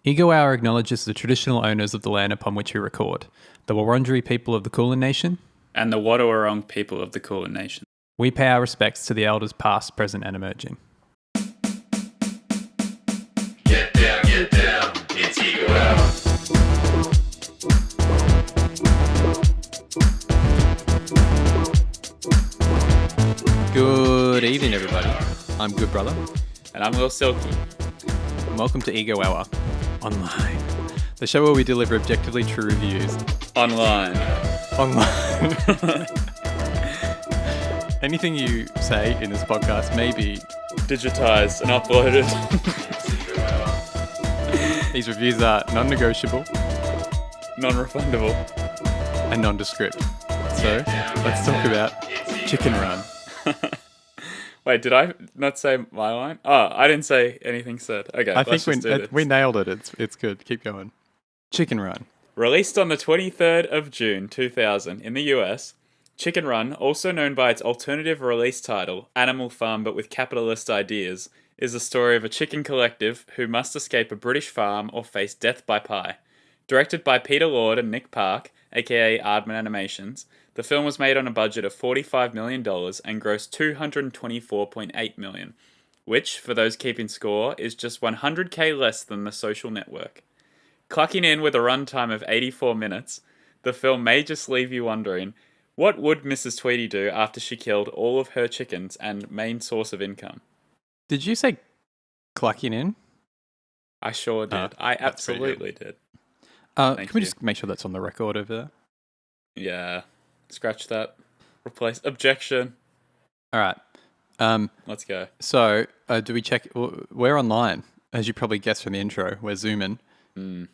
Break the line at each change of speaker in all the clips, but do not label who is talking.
Ego Hour acknowledges the traditional owners of the land upon which we record, the Wurundjeri people of the Kulin Nation,
and the Wadawurrung people of the Kulin Nation.
We pay our respects to the elders past, present and emerging.
Get down, it's Ego Hour.
Good evening, everybody. I'm Good Brother.
And I'm Lil Silky.
And welcome to Ego Hour Online, the show where we deliver objectively true reviews.
Online.
Anything you say in this podcast may be
digitized and uploaded.
These reviews are non-negotiable,
non-refundable,
and nondescript. So, let's talk about Chicken Run.
Wait, did I not say my line? Oh, I didn't say anything said. Okay,
I think we nailed it. It's good. Keep going. Chicken Run.
Released on the 23rd of June 2000 in the US, Chicken Run, also known by its alternative release title, Animal Farm but with capitalist ideas, is the story of a chicken collective who must escape a British farm or face death by pie. Directed by Peter Lord and Nick Park, aka Aardman Animations, the film was made on a budget of $45 million and grossed $224.8 million, which, for those keeping score, is just $100K less than The Social Network. Clocking in with a runtime of 84 minutes, the film may just leave you wondering, what would Mrs. Tweedy do after she killed all of her chickens and main source of income?
Did you say clucking in?
I sure did. I absolutely did.
Can we just make sure that's on the record over there?
Yeah. Scratch that. Replace. Objection.
All right.
Let's go.
So, do we check? We're online, as you probably guessed from the intro. We're zooming.
Yep.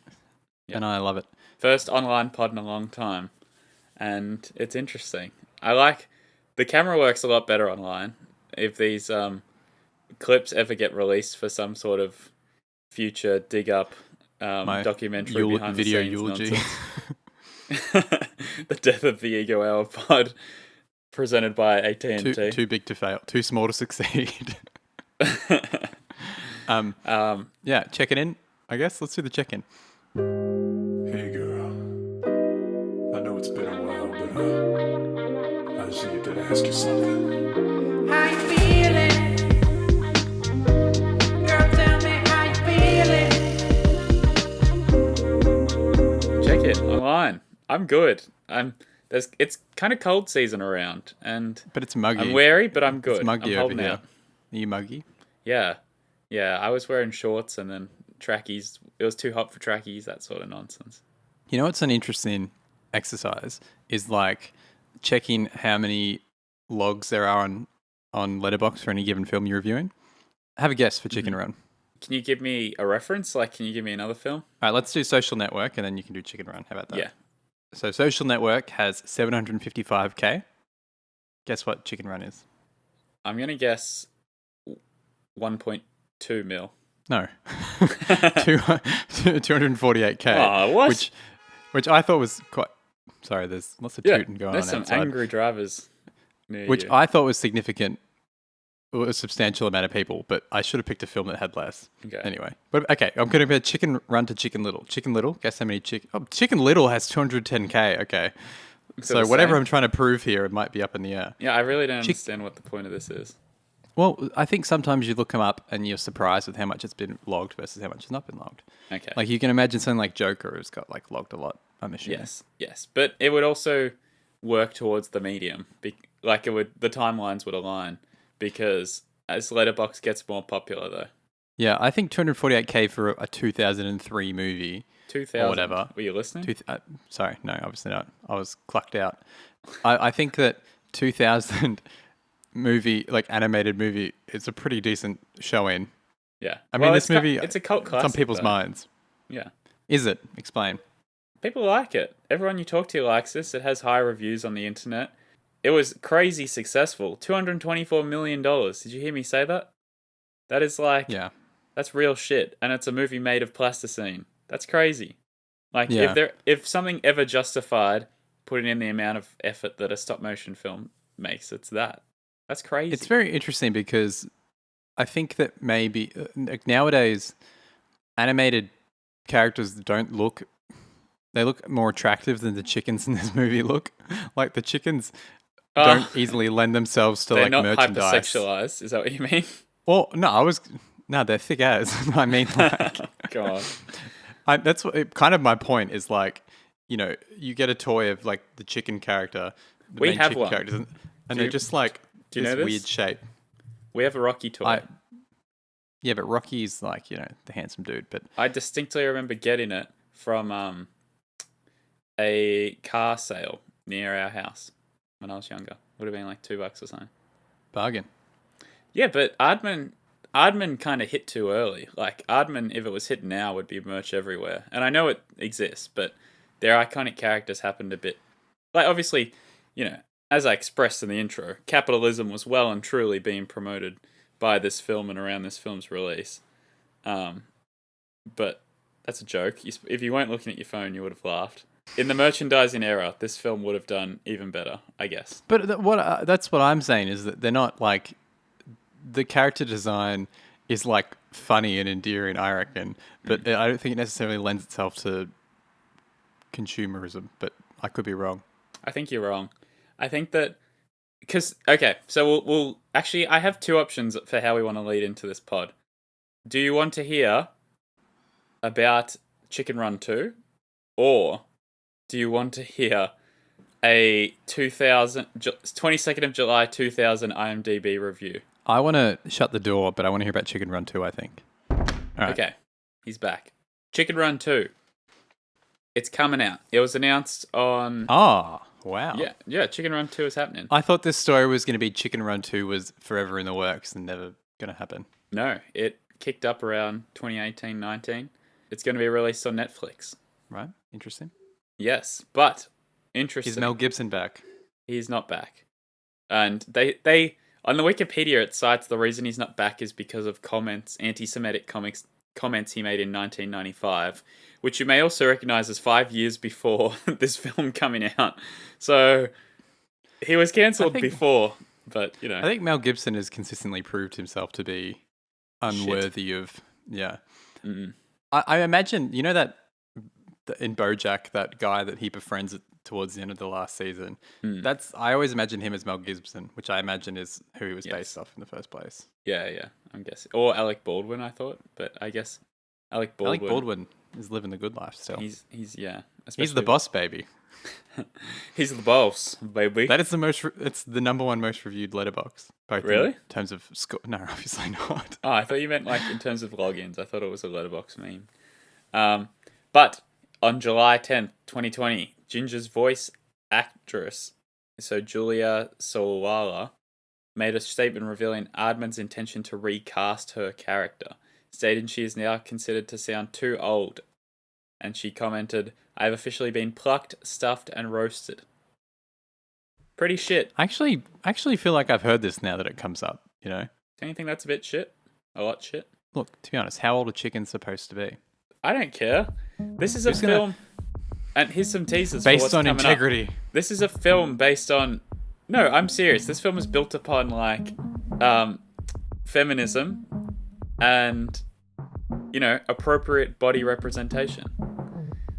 And I love it.
First online pod in a long time. And it's interesting. I like... The camera works a lot better online. If these clips ever get released for some sort of future dig-up documentary behind
video
the scenes
eulogy.
nonsense. The death of the Ego Hour pod, presented by AT&T.
Too big to fail, too small to succeed. Yeah, checking in. I guess let's do the check-in.
Hey girl, I know it's been a while, but I just need to ask you something.
How you feeling? Girl, tell me how you feeling?
Check it online. I'm good. It's kind of cold season around,
but it's muggy.
I'm wary, but I'm good.
It's muggy
I'm
over here.
out.
Are you muggy?
Yeah. I was wearing shorts and then trackies. It was too hot for trackies. That sort of nonsense.
You know what's an interesting exercise is like checking how many logs there are on Letterboxd for any given film you're reviewing. Have a guess for Chicken Run.
Can you give me a reference? Like, can you give me another film?
All right, let's do Social Network and then you can do Chicken Run. How about that?
Yeah.
So Social Network has 755K. Guess what Chicken Run is?
I'm going to guess 1.2 mil.
No. 248K.
Oh, what?
Which I thought was quite... Sorry, there's lots of tooting going on
outside. There's some angry drivers near
which
you.
I thought was significant. A substantial amount of people, but I should have picked a film that had less.
Okay.
Anyway, but okay, I'm going to go Chicken Run to Chicken Little. Chicken Little, guess how many Chicken Little has 210K. Okay, so whatever I'm trying to prove here, it might be up in the air.
Yeah, I really don't understand what the point of this is.
Well, I think sometimes you look them up and you're surprised with how much it's been logged versus how much it's not been logged.
Okay.
Like you can imagine something like Joker has got like logged a lot. I'm assuming.
Yes, but it would also work towards the medium. The timelines would align because. As Letterboxd gets more popular, though.
Yeah, I think 248K for a 2003 movie.
2000?
Or whatever.
Were you listening?
Sorry, no, obviously not. I was clucked out. I think that 2000 movie, like animated movie, is a pretty decent show-in.
Yeah.
I mean, this movie...
It's a cult classic,
it's on people's minds.
Yeah.
Is it? Explain.
People like it. Everyone you talk to likes this. It has high reviews on the internet. It was crazy successful. $224 million. Did you hear me say that? That is like...
Yeah.
That's real shit. And it's a movie made of plasticine. That's crazy. Like,
yeah.
if something ever justified putting in the amount of effort that a stop-motion film makes, it's that. That's crazy.
It's very interesting because I think that maybe... nowadays, animated characters don't look. They look more attractive than the chickens in this movie look. Like the chickens don't easily lend themselves to
They're
like
not
merchandise.
hypersexualized. Is that what you mean?
Well, no, they're thick as. I mean, like,
God.
that's kind of my point. Is like, you get a toy of like the chicken character. The
We
main
have
chicken
one.
characters, and they're just like
do you
this
know this?
weird shape.
We have a Rocky toy.
Yeah, but Rocky's like the handsome dude. But
I distinctly remember getting it from a car sale near our house when I was younger. Would have been like $2 or something.
bargain.
Yeah, but Aardman kind of hit too early. Like Aardman, if it was hit now, would be merch everywhere. And I know it exists, but their iconic characters happened a bit. Like obviously, as I expressed in the intro, capitalism was well and truly being promoted by this film and around this film's release. But that's a joke. If you weren't looking at your phone, you would have laughed. In the merchandising era, this film would have done even better, I guess.
But that's what I'm saying is that they're not like the character design is like funny and endearing, I reckon. But I don't think it necessarily lends itself to consumerism. But I could be wrong.
I think you're wrong. I think that so we'll actually I have two options for how we want to lead into this pod. Do you want to hear about Chicken Run 2, or do you want to hear a 22nd of July 2000 IMDb review?
I want to shut the door, but I want to hear about Chicken Run 2, I think. All right.
Okay, he's back. Chicken Run 2. It's coming out. It was announced on...
Oh, wow.
Yeah, Chicken Run 2 is happening.
I thought this story was going to be Chicken Run 2 was forever in the works and never going to happen.
No, it kicked up around 2018-19. It's going to be released on Netflix.
Right? Interesting.
Yes, but interesting.
Is Mel Gibson back?
He's not back. And they on the Wikipedia it cites the reason he's not back is because of anti-Semitic comments he made in 1995, which you may also recognize as 5 years before this film coming out. So he was cancelled before, but
I think Mel Gibson has consistently proved himself to be unworthy of. Yeah.
Mm.
I imagine that in BoJack, that guy that he befriends towards the end of the last season. I always imagine him as Mel Gibson, which I imagine is who he was based off in the first place.
Yeah, I'm guessing. Or Alec Baldwin, I thought, but I guess Alec Baldwin
is living the good life still.
He's
He's the boss, baby.
He's the boss, baby.
That is it's the number one most reviewed letterbox. Both
Really?
in terms of score. No, obviously not.
Oh, I thought you meant like in terms of logins. I thought it was a letterbox meme. But on July 10th, 2020, Ginger's voice actress, so Julia Sawalha, made a statement revealing Aardman's intention to recast her character, stating she is now considered to sound too old. And she commented, "I have officially been plucked, stuffed, and roasted." Pretty shit.
I actually feel like I've heard this now that it comes up,
Don't you think that's a bit shit? A lot shit?
Look, to be honest, how old are chickens supposed to be?
I don't care. This is a film, and here's some teasers for
Based
what's
on
coming
integrity.
up. This is a film based on... No, I'm serious. This film is built upon, like, feminism and, appropriate body representation.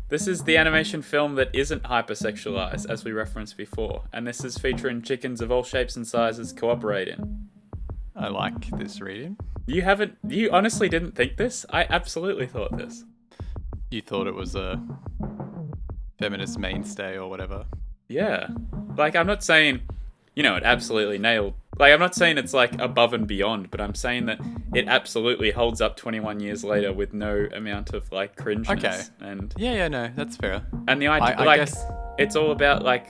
This is the animation film that isn't hypersexualized, as we referenced before, and this is featuring chickens of all shapes and sizes cooperating.
I like this reading.
You honestly didn't think this? I absolutely thought this.
You thought it was a feminist mainstay or whatever.
Yeah. Like, I'm not saying, it absolutely nailed. Like, I'm not saying it's, like, above and beyond, but I'm saying that it absolutely holds up 21 years later with no amount of, like, cringeness.
Okay.
And
Yeah, no, that's fair.
And the idea,
I guess...
it's all about, like,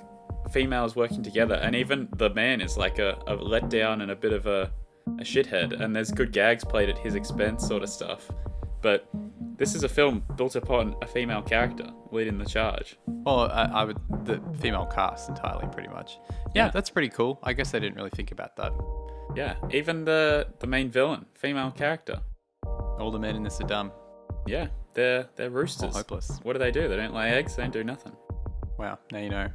females working together. And even the man is, like, a letdown and a bit of a shithead. And there's good gags played at his expense sort of stuff. But this is a film built upon a female character leading the charge.
Well, I would the female cast entirely, pretty much. Yeah, that's pretty cool. I guess I didn't really think about that.
Yeah, even the main villain, female character.
All the men in this are dumb.
Yeah, they're roosters.
Or hopeless.
What do? They don't lay eggs. They don't do nothing.
Wow, now you know.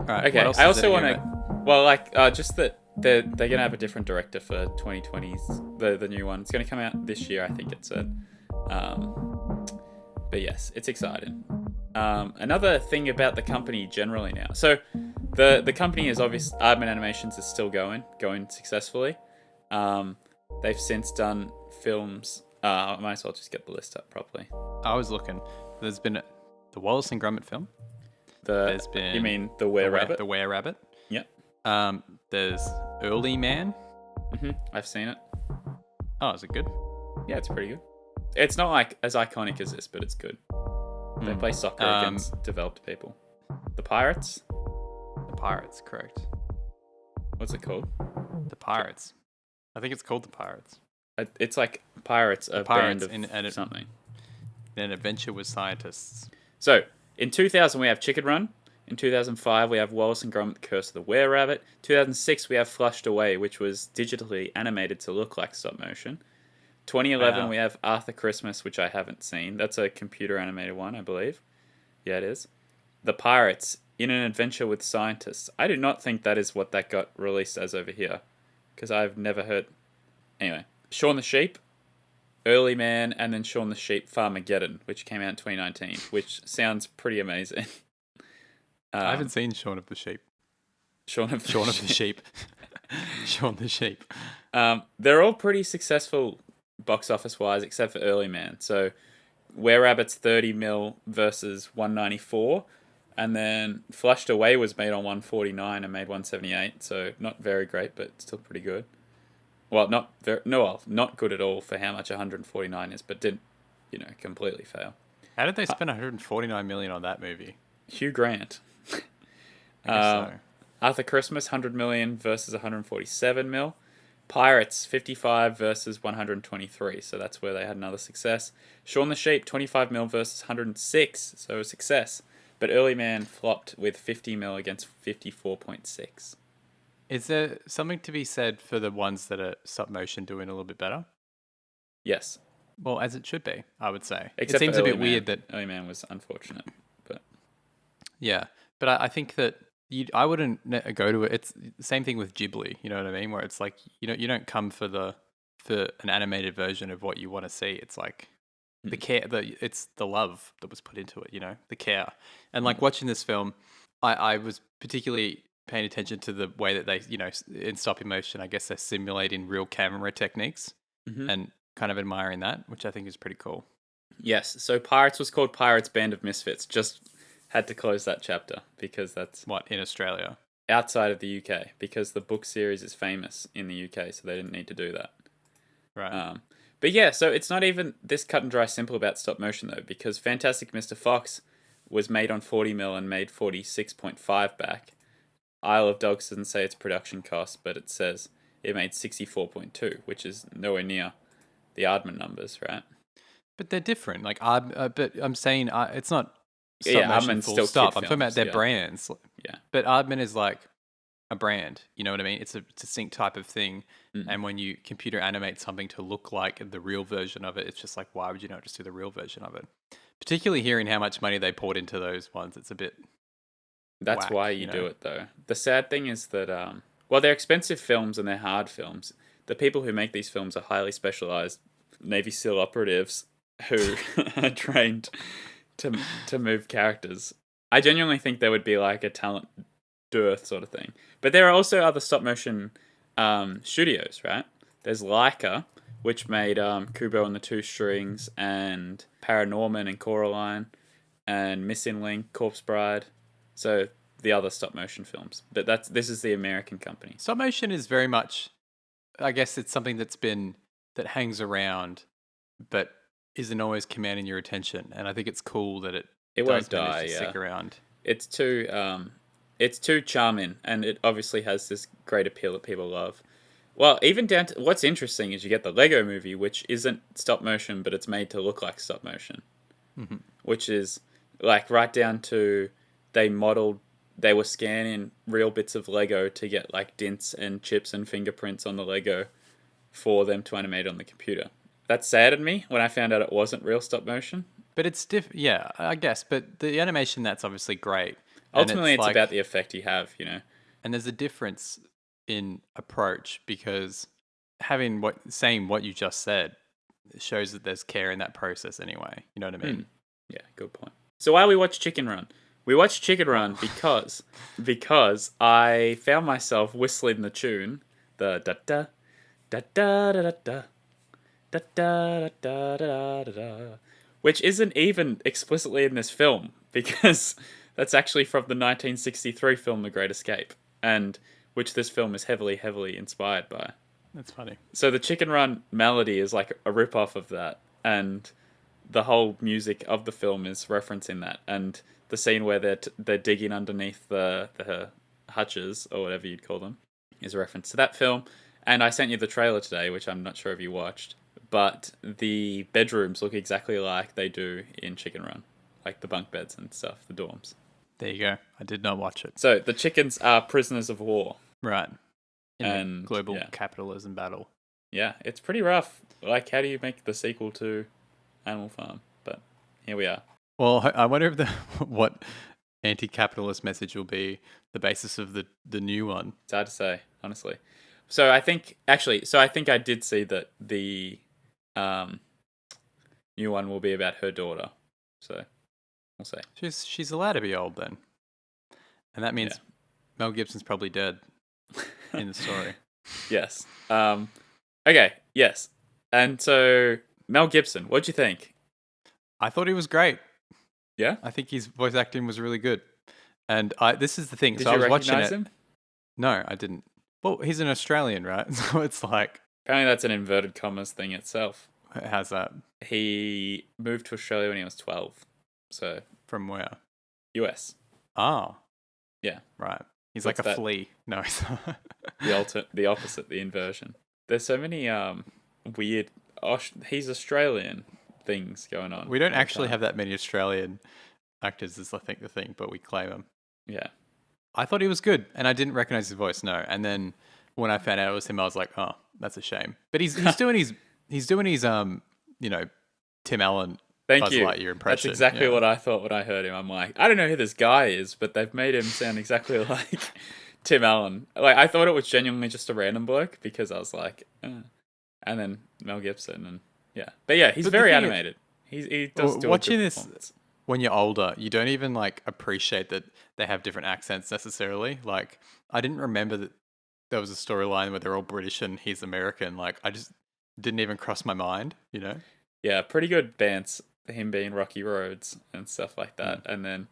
All right.
Okay,
what else
I
is
also
there
want
hear
to.
about?
Well, like, just that they're gonna have a different director for 2020's the new one. It's gonna come out this year, I think it said. But yes, it's exciting. Another thing about the company generally now. So the company is obviously Aardman Animations is still going successfully. They've since done films. I might as well just get the list up properly.
I was looking. There's been the Wallace and Gromit film. There's been
You mean the Were Rabbit?
The Were Rabbit.
Yep.
There's Early Man.
I've seen it.
Oh, is it good?
Yeah, it's pretty good. It's not like as iconic as this, but it's good. They play soccer against developed people. The Pirates?
The Pirates, correct.
What's it called?
The Pirates. I think it's called The Pirates.
It's like Pirates, a
Pirates
band of something.
An adventure with scientists.
So, in 2000 we have Chicken Run. In 2005 we have Wallace and Gromit: The Curse of the Were Rabbit. 2006 we have Flushed Away, which was digitally animated to look like stop motion. 2011
Wow.
we have Arthur Christmas, which I haven't seen. That's a computer animated one, I believe. Yeah, it is. The Pirates, In an Adventure with Scientists. I do not think that is what that got released as over here, because I've never heard. Anyway, Shaun the Sheep, Early Man, and then Shaun the Sheep Farmageddon, which came out in 2019, which sounds pretty amazing.
I haven't seen Shaun of the Sheep.
Shaun of the
Shaun of the Sheep. Shaun the Sheep.
They're all pretty successful box office wise, except for Early Man. So, Were Rabbit's 30 mil versus 194, and then Flushed Away was made on 149 and made 178. So not very great, but still pretty good. Well, not good at all for how much 149 is, but didn't, completely fail.
How did they spend 149 million on that movie?
Hugh Grant.
I guess so.
Arthur Christmas, 100 million versus 147 mil. Pirates, 55 versus 123, so that's where they had another success. Shaun the Sheep, 25 mil versus 106, so a success. But Early Man flopped with 50 mil against 54.6.
Is there something to be said for the ones that are stop motion doing a little bit better?
Yes.
Well, as it should be, I would say.
Except
it seems
for
a bit
Early Man.
weird that...
Early Man was unfortunate, but...
Yeah, but I think that I wouldn't go to it. It's the same thing with Ghibli, you know what I mean? Where it's like, you don't come for an animated version of what you want to see. It's like the care, it's the love that was put into it, the care. And like watching this film, I was particularly paying attention to the way that they, in stop motion, I guess they're simulating real camera techniques and kind of admiring that, which I think is pretty cool.
Yes, so Pirates was called Pirates Band of Misfits. Just had to close that chapter because that's...
What, in Australia?
Outside of the UK, because the book series is famous in the UK, so they didn't need to do that.
Right.
But yeah, so it's not even this cut and dry simple about stop motion, though, because Fantastic Mr. Fox was made on 40 mil and made 46.5 back. Isle of Dogs doesn't say its production cost, but it says it made 64.2, which is nowhere near the Aardman numbers, right?
But they're different. Like, but I'm saying it's not stop
Yeah,
motion
Aardman's
full
still
stop.
kid
I'm talking about
films,
their
yeah.
brands.
Yeah.
But Aardman is like a brand. You know what I mean? It's a distinct type of thing. And when you computer animate something to look like the real version of it, it's just like, why would you not just do the real version of it? Particularly hearing how much money they poured into those ones, it's a bit...
That's
whack,
why you do it, though. The sad thing is that, they're expensive films and they're hard films. The people who make these films are highly specialized Navy SEAL operatives who are trained to move characters. I genuinely think there would be like a talent dearth sort of thing. But there are also other stop motion studios, right? There's Leica, which made Kubo and the Two Strings and Paranorman and Coraline and Missing Link, Corpse Bride. So the other stop motion films. But this is the American company.
Stop motion is very much... I guess it's something that hangs around, but isn't always commanding your attention. And I think it's cool that it
won't
does manage
die,
to
yeah.
stick around.
It's too charming, and it obviously has this great appeal that people love. Well, even down to what's interesting is you get the Lego Movie, which isn't stop motion, but it's made to look like stop motion, which is like right down to they were scanning real bits of Lego to get like dints and chips and fingerprints on the Lego for them to animate on the computer. That saddened me when I found out it wasn't real stop motion.
But it's yeah, I guess. But the animation, that's obviously great.
Ultimately, it's
like,
about the effect you have,
And there's a difference in approach because saying what you just said shows that there's care in that process anyway. You know what I mean?
Yeah, good point. So why we watch Chicken Run? We watched Chicken Run because I found myself whistling the tune, the da da da da da da da da da da da da da, which isn't even explicitly in this film because that's actually from the 1963 film The Great Escape, and which this film is heavily inspired by.
That's funny.
So the Chicken Run melody is like a rip-off of that, and the whole music of the film is referencing that, and the scene where they're digging underneath the hutches, or whatever you'd call them, is a reference to that film. And I sent you the trailer today, which I'm not sure if you watched, but the bedrooms look exactly like they do in Chicken Run, like the bunk beds and stuff, the dorms.
There you go. I did not watch it.
So the chickens are prisoners of war.
Right. In
And,
the global
yeah.
capitalism battle.
Yeah, it's pretty rough. Like, how do you make the sequel to Animal Farm? But here we are.
Well, I wonder if what anti-capitalist message will be the basis of the new one.
It's hard to say, honestly. So I think I did see that the new one will be about her daughter. So we'll see.
She's allowed to be old then, and that means
Yeah.
Mel Gibson's probably dead in the story.
Yes. Okay. Yes. And so Mel Gibson, what'd you think?
I thought he was great.
Yeah.
I think his voice acting was really good. And this is the thing.
Did
so
you
I was watching
recognize
it.
him?
No, I didn't. Well, he's an Australian, right? So it's like,
Apparently, that's an inverted commas thing itself.
how's that?
He moved to Australia when he was 12. So
From where?
US.
Oh,
Yeah.
right. He's
What's
like a
that?
flea. No, he's not.
The opposite, the inversion. There's so many weird. He's Australian things going on.
We don't
all the
actually
time.
have that many Australian actors, is I think the thing, but we claim them.
Yeah.
I thought he was good, and I didn't recognize his voice. No, and then when I found out it was him, I was like, oh, that's a shame. But he's doing his Tim Allen
Thank
Buzz
you.
Lightyear impression.
That's exactly
yeah.
what I thought when I heard him. I'm like, I don't know who this guy is, but they've made him sound exactly like Tim Allen. Like, I thought it was genuinely just a random bloke because I was like, and then Mel Gibson, and yeah. But yeah, he's
But the
very
thing is-
animated. He does do
watching
a good
this
performance.
when you're older, you don't even like appreciate that they have different accents necessarily. Like, I didn't remember that there was a storyline where they're all British and he's American. Like, I just didn't even cross my mind, you know?
Yeah, pretty good dance, him being Rocky Roads and stuff like that. And then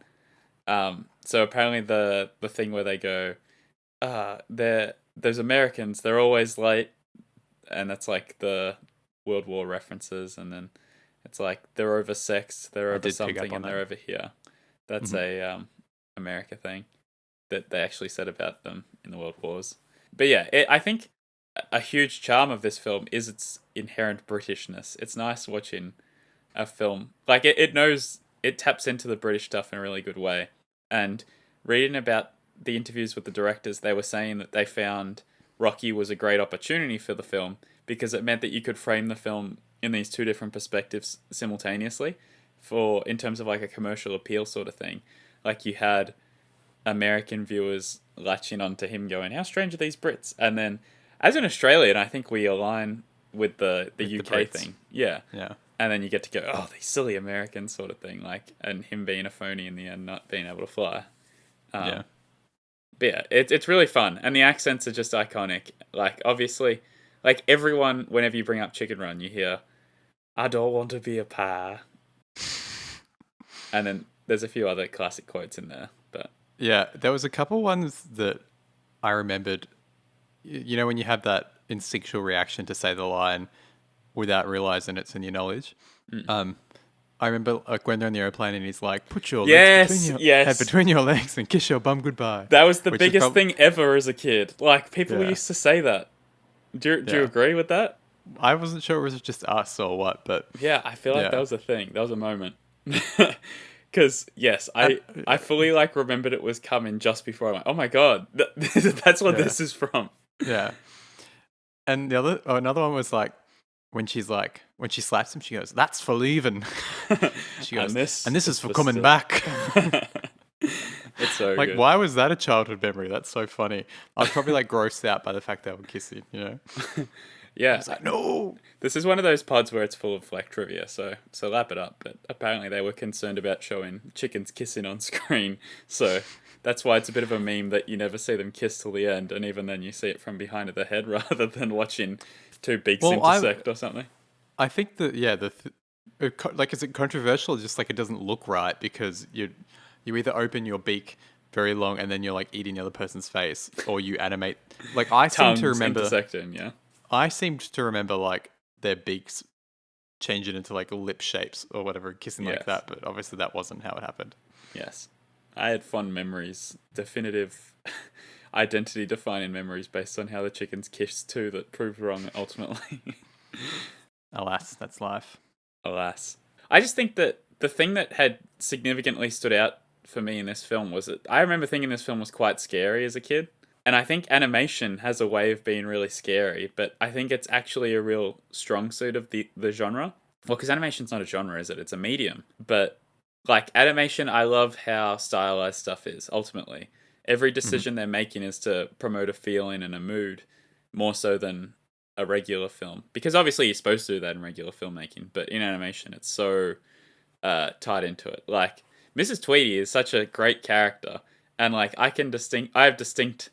so apparently the thing where they go, there's Americans, they're always late, and that's like the World War references, and then it's like they're oversexed, they're over
did pick up
something,
on
and
that.
they're over here. That's a America thing that they actually said about them in the World Wars. But yeah, I think a huge charm of this film is its inherent Britishness. It's nice watching a film like it knows it taps into the British stuff in a really good way. And reading about the interviews with the directors, they were saying that they found Rocky was a great opportunity for the film because it meant that you could frame the film in these two different perspectives simultaneously in terms of like a commercial appeal sort of thing. Like you had American viewers latching onto him going, how strange are these Brits? And then as an Australian, I think we align with the UK
Brits.
thing. Yeah.
Yeah.
And then you get to go, oh, these silly Americans sort of thing. Like, and him being a phony in the end, not being able to fly.
Yeah.
But yeah, it's really fun. And the accents are just iconic. Like, obviously, like everyone, whenever you bring up Chicken Run, you hear, I don't want to be a pie. And then there's a few other classic quotes in there. But
Yeah, there was a couple ones that I remembered. You know, when you have that instinctual reaction to say the line without realizing it's in your knowledge. I remember like when they're in the airplane and he's like, "Put your
Yes,
legs between your
yes.
head between your legs and kiss your bum goodbye."
that was the
Which is
biggest thing ever as a kid. Like, people
Yeah.
used to say that. Do you
Yeah.
agree with that?
I wasn't sure it was just us or what, but
Yeah, I feel like
Yeah.
that was a thing. That was a moment. Because yes, I fully like remembered it was coming just before I went, oh my god, that's what
Yeah.
this is from.
yeah. And another one was like when she slaps him, she goes, "That's for leaving." She goes,
And
"And this is for coming
still."
back."
It's so
Like,
good.
why was that a childhood memory? That's so funny. I was probably like grossed out by the fact they were kissing, you know?
Yeah.
It's like, no.
This is one of those pods where it's full of like trivia, so lap it up. But apparently they were concerned about showing chickens kissing on screen, so that's why it's a bit of a meme that you never see them kiss till the end, and even then you see it from behind of the head rather than watching two beaks intersect or something.
I think that like, is it controversial? Just like it doesn't look right because you either open your beak very long and then you're like eating the other person's face, or you animate. Like I seem
Tongues
to remember
intersecting, yeah.
I seemed to remember like their beaks changing into like lip shapes or whatever, kissing like
Yes.
that. But obviously that wasn't how it happened.
Yes. I had fond memories, definitive identity defining memories based on how the chickens kissed too that proved wrong ultimately.
Alas, that's life.
Alas. I just think that the thing that had significantly stood out for me in this film was that I remember thinking this film was quite scary as a kid. And I think animation has a way of being really scary, but I think it's actually a real strong suit of the genre. Well, because animation's not a genre, is it? It's a medium. But, like, animation, I love how stylized stuff is, ultimately. Every decision they're making is to promote a feeling and a mood, more so than a regular film. Because obviously you're supposed to do that in regular filmmaking, but in animation it's so tied into it. Like, Mrs. Tweedy is such a great character, and, like, I have distinct...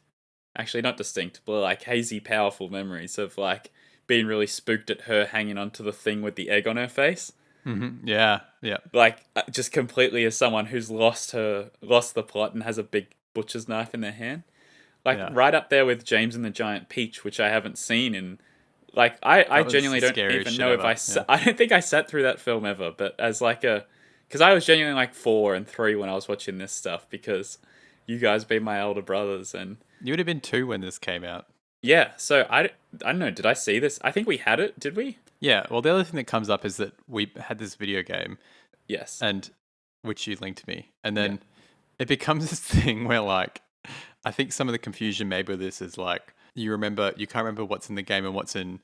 Actually, not distinct, but like hazy, powerful memories of like being really spooked at her hanging onto the thing with the egg on her face.
Mm-hmm. Yeah, yeah.
Like just completely as someone who's lost the plot and has a big butcher's knife in their hand. Like right up there with James and the Giant Peach, which I haven't seen in. Like I genuinely don't even know if I don't think I sat through that film ever, but as like because I was genuinely like 4 and 3 when I was watching this stuff because you guys being my elder brothers and.
You would have been 2 when this came out.
Yeah, so I don't know, did I see this? I think we had it, did we?
Yeah, well, the other thing that comes up is that we had this video game.
Yes.
And which you linked me. And then it becomes this thing where, like, I think some of the confusion maybe with this is, like, you can't remember what's in the game and what's in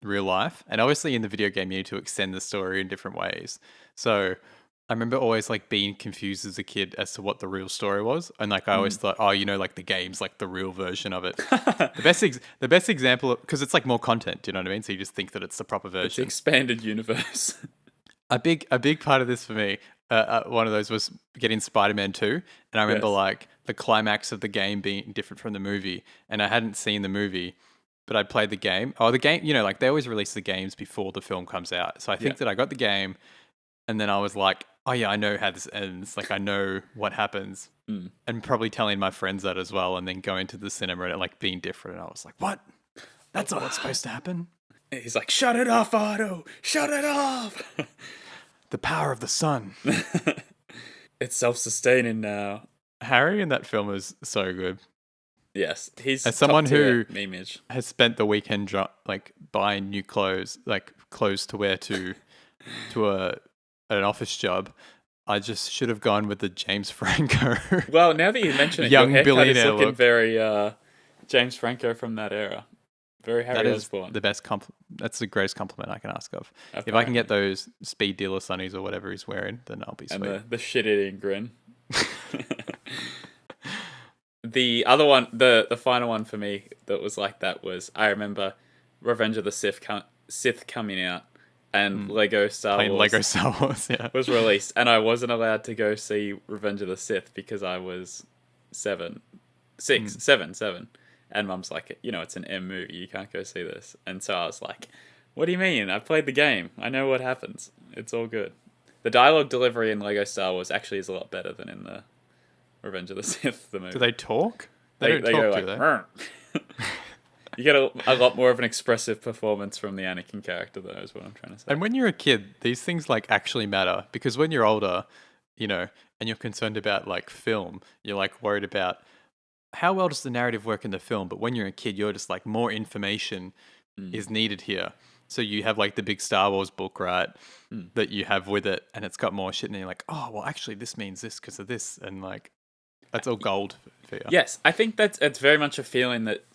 real life. And obviously in the video game, you need to extend the story in different ways. So I remember always like being confused as a kid as to what the real story was, and like I always thought, like the game's like the real version of it. The best example, because it's like more content, do you know what I mean? So you just think that it's the proper version.
It's expanded universe.
A big part of this for me, one of those was getting Spider-Man 2, and I remember like the climax of the game being different from the movie, and I hadn't seen the movie, but I'd played the game. Oh, the game, like they always release the games before the film comes out, so I think that I got the game, and then I was like, oh yeah, I know how this ends. Like I know what happens, and probably telling my friends that as well, and then going to the cinema and it like being different. And I was like, what? That's not what's supposed to happen.
He's like, shut it off, Otto! Shut it off!
The power of the sun.
It's self-sustaining now.
Harry in that film is so good.
Yes, he's
as someone who
meme-age.
Has spent the weekend like buying new clothes, like clothes to wear to an office job. I just should have gone with the James Franco.
Well, now that you mention it,
young
your haircut is looking
look.
Very James Franco from that era. Very Harry Osborn.
The best that's the greatest compliment I can ask of.
Apparently.
If I can get those speed dealer sunnies or whatever he's wearing, then I'll be sweet.
And the shit-eating grin. The other one, the final one for me that was like that was, I remember Revenge of the Sith coming out, and Lego Star Wars was released, and I wasn't allowed to go see Revenge of the Sith because I was 7. And Mum's like, it's an M movie, you can't go see this. And so I was like, what do you mean? I played the game. I know what happens. It's all good. The dialogue delivery in Lego Star Wars actually is a lot better than in the Revenge of the Sith, the movie.
Do they talk? They don't talk, do they?
You get a lot more of an expressive performance from the Anakin character, though, is what I'm trying to say.
And when you're a kid, these things like actually matter, because when you're older, and you're concerned about like film, you're like worried about how well does the narrative work in the film. But when you're a kid, you're just like more information is needed here. So you have like the big Star Wars book, right, that you have with it, and it's got more shit, and you're like, oh, well, actually, this means this because of this, and like that's all gold for you.
Yes, I think it's very much a feeling that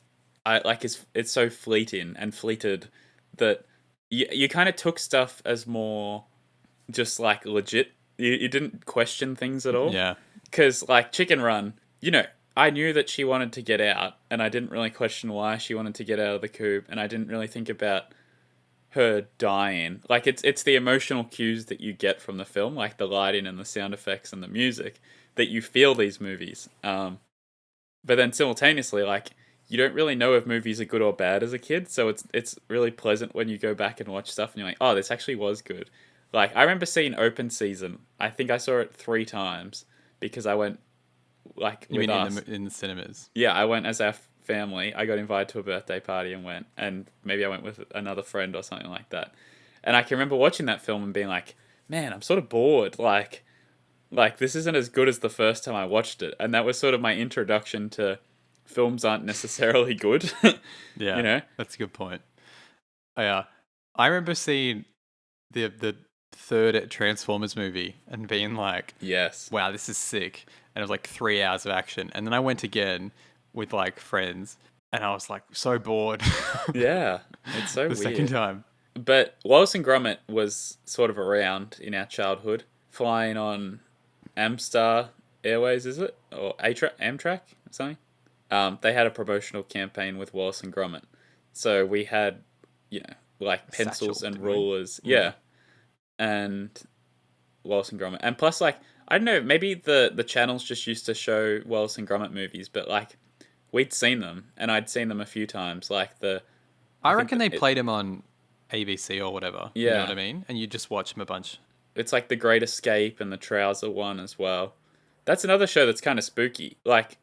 I like. It's so fleeting and fleeted that you kind of took stuff as more just like legit. You didn't question things at all.
Yeah.
Because like Chicken Run, I knew that she wanted to get out, and I didn't really question why she wanted to get out of the coop, and I didn't really think about her dying. Like, it's the emotional cues that you get from the film, like the lighting and the sound effects and the music, that you feel these movies. But then simultaneously, like, you don't really know if movies are good or bad as a kid, so it's really pleasant when you go back and watch stuff and you're like, oh, this actually was good. Like, I remember seeing Open Season. I think I saw it 3 times because I went, like,
You
with
mean
us.
in the cinemas?
Yeah, I went as our family. I got invited to a birthday party and went, and maybe I went with another friend or something like that. And I can remember watching that film and being like, man, I'm sort of bored. Like this isn't as good as the first time I watched it. And that was sort of my introduction to films aren't necessarily good.
Yeah,
You know?
that's a good point. I remember seeing the third Transformers movie and being like,
Yes.
wow, this is sick. And it was like 3 hours of action. And then I went again with like friends and I was like so bored.
Yeah. It's so
the
weird.
second time.
But Wallace and Gromit was sort of around in our childhood, flying on Amstar Airways, is it? Or Amtrak or something? They had a promotional campaign with Wallace and Gromit. So we had, like pencils
Satchel,
and
didn't we?
rulers. Yeah. And Wallace and Gromit. And plus, like, I don't know, maybe the channels just used to show Wallace and Gromit movies, but like, we'd seen them, and I'd seen them a few times. Like
I
think
reckon they
it-
played them on ABC or whatever. You
Yeah.
know what I mean? And you just watch them a bunch.
It's like The Great Escape and The Trouser one as well. That's another show that's kind of spooky. Like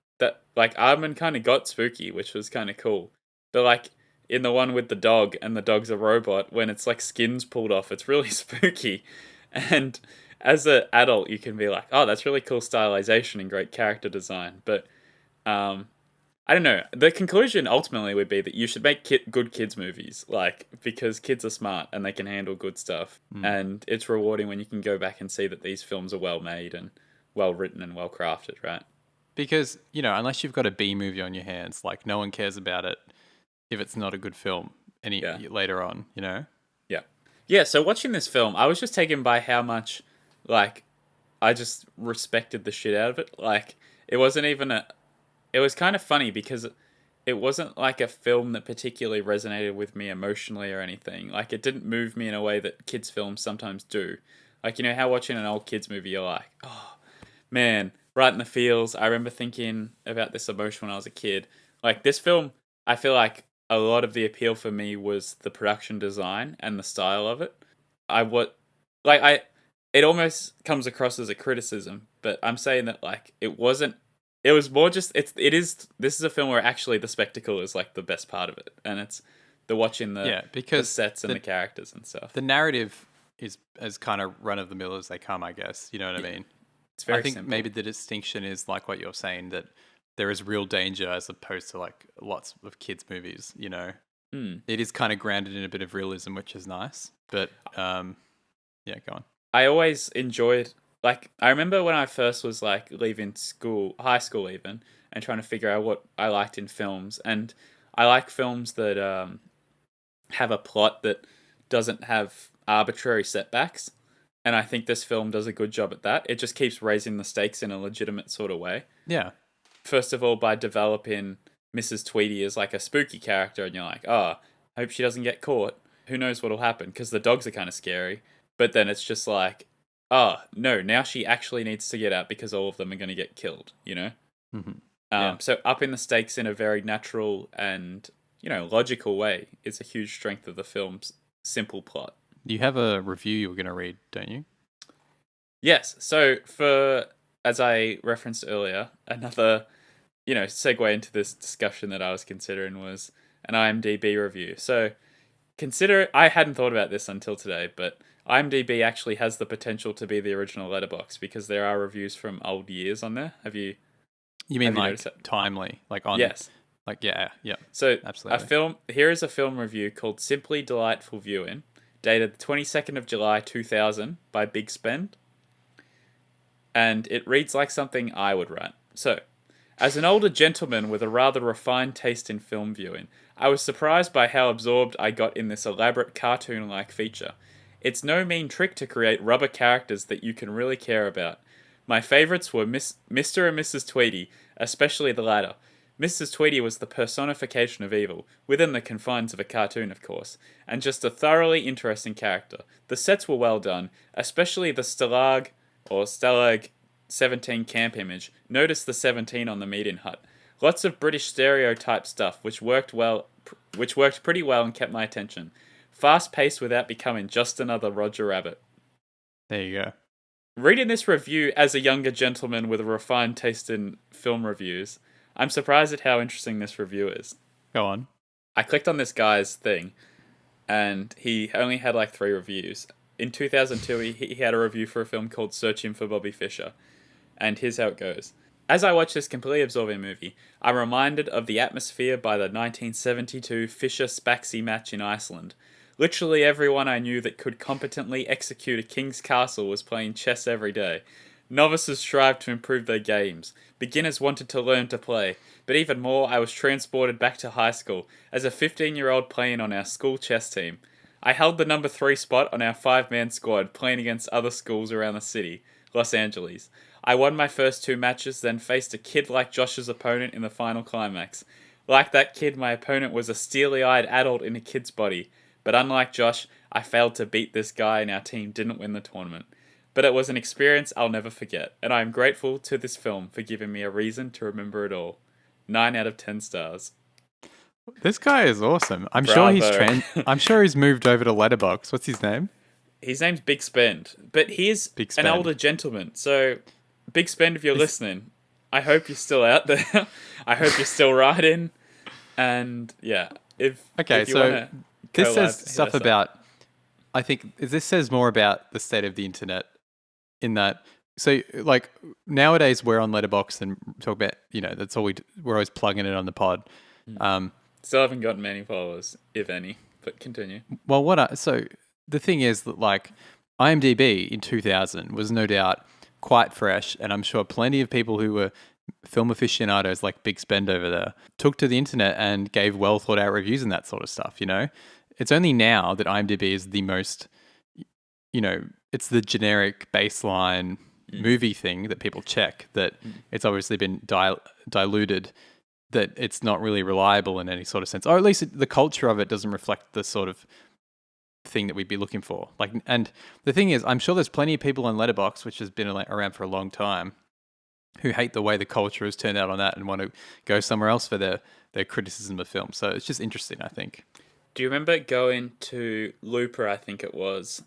Aardman kind of got spooky, which was kind of cool. But like in the one with the dog and the dog's a robot, when it's like skins pulled off, it's really spooky. And as an adult, you can be like, oh, that's really cool stylization and great character design. But I don't know. The conclusion ultimately would be that you should make good kids movies, like, because kids are smart and they can handle good stuff, and it's rewarding when you can go back and see that these films are well made and well written and well crafted, right?
Because, unless you've got a B movie on your hands, like no one cares about it if it's not a good film later on,
Yeah. So watching this film, I was just taken by how much, like, I just respected the shit out of it. Like, it wasn't even it was kind of funny because it wasn't like a film that particularly resonated with me emotionally or anything. Like, it didn't move me in a way that kids' films sometimes do. Like, how watching an old kids movie, you're like, oh, man, right in the feels. I remember thinking about this emotion when I was a kid. Like, this film, I feel like a lot of the appeal for me was the production design and the style of it. It almost comes across as a criticism, but I'm saying that, like, it wasn't. It was more just this is a film where actually the spectacle is like the best part of it, and it's the watching the
because
sets and the characters and stuff.
the narrative is as kind of run of the mill as they come, I guess. You know what I mean?
It's very
I think
simple.
maybe the distinction is like what you're saying, that there is real danger as opposed to like lots of kids movies. It is kind of grounded in a bit of realism, which is nice. But yeah, go on.
I always enjoyed, like, I remember when I first was like leaving school, high school even, and trying to figure out what I liked in films. And I like films that have a plot that doesn't have arbitrary setbacks. And I think this film does a good job at that. It just keeps raising the stakes in a legitimate sort of way.
Yeah.
First of all, by developing Mrs. Tweedy as like a spooky character, and you're like, oh, I hope she doesn't get caught. Who knows what'll happen? Because the dogs are kind of scary. But then it's just like, oh, no, now she actually needs to get out because all of them are going to get killed,
Mm-hmm.
Yeah. So upping the stakes in a very natural and, logical way is a huge strength of the film's simple plot.
You have a review you were going to read, don't you?
Yes. So as I referenced earlier, another, segue into this discussion that I was considering was an IMDb review. So I hadn't thought about this until today, but IMDb actually has the potential to be the original Letterboxd because there are reviews from old years on there.
You mean
have you
like
noticed that?
timely, like on?
Yes.
Like yeah.
So
Absolutely.
here is a film review called Simply Delightful Viewing, dated the 22nd of July 2000 by Big Spend. And it reads like something I would write. So, as an older gentleman with a rather refined taste in film viewing, I was surprised by how absorbed I got in this elaborate cartoon-like feature. It's no mean trick to create rubber characters that you can really care about, My favourites were Mr. and Mrs. Tweedy, especially the latter. Mrs. Tweedy was the personification of evil, within the confines of a cartoon, of course, and just a thoroughly interesting character. The sets were well done, especially the Stalag 17 camp image. Notice the 17 on the meet-in hut. Lots of British stereotype stuff, which worked pretty well and kept my attention. Fast-paced without becoming just another Roger Rabbit.
There you go.
Reading this review as a younger gentleman with a refined taste in film reviews, I'm surprised at how interesting this review is.
Go on.
I clicked on this guy's thing, and he only had like 3 reviews. In 2002, he had a review for a film called Searching for Bobby Fischer, and here's how it goes. As I watch this completely absorbing movie, I'm reminded of the atmosphere by the 1972 Fischer-Spaxi match in Iceland. Literally everyone I knew that could competently execute a king's castle was playing chess every day. Novices strived to improve their games. Beginners wanted to learn to play. But even more, I was transported back to high school as a 15-year-old playing on our school chess team. I held the number 3 spot on our 5-man squad playing against other schools around the city, Los Angeles. I won my first 2 matches, then faced a kid like Josh's opponent in the final climax. Like that kid, my opponent was a steely-eyed adult in a kid's body. But unlike Josh, I failed to beat this guy and our team didn't win the tournament. But it was an experience I'll never forget, and I am grateful to this film for giving me a reason to remember it all. 9 out of 10 stars.
This guy is awesome. I'm
Bravo.
sure he's moved over to Letterboxd. What's his name?
His name's Big Spend, but he's
Big
an
Spend.
older gentleman, so Big Spend, if you're listening, I hope you're still out there. I hope you're still riding, and yeah, if you
so
wanna
this
collab,
says
hit
stuff
us up.
about. I think this says more about the state of the internet. In that, so like nowadays we're on Letterboxd and talk about, that's all we're always plugging it on the pod.
Still haven't gotten many followers, if any, but continue.
Well, so the thing is that like IMDb in 2000 was no doubt quite fresh, and I'm sure plenty of people who were film aficionados like Big Spend over there took to the internet and gave well thought out reviews and that sort of stuff. It's only now that IMDb is the most, it's the generic baseline movie thing that people check, that it's obviously been diluted, that it's not really reliable in any sort of sense, or at least the culture of it doesn't reflect the sort of thing that we'd be looking for. And the thing is, I'm sure there's plenty of people on Letterboxd, which has been around for a long time, who hate the way the culture has turned out on that and want to go somewhere else for their criticism of film. So it's just interesting, I think.
Do you remember going to Looper, I think it was?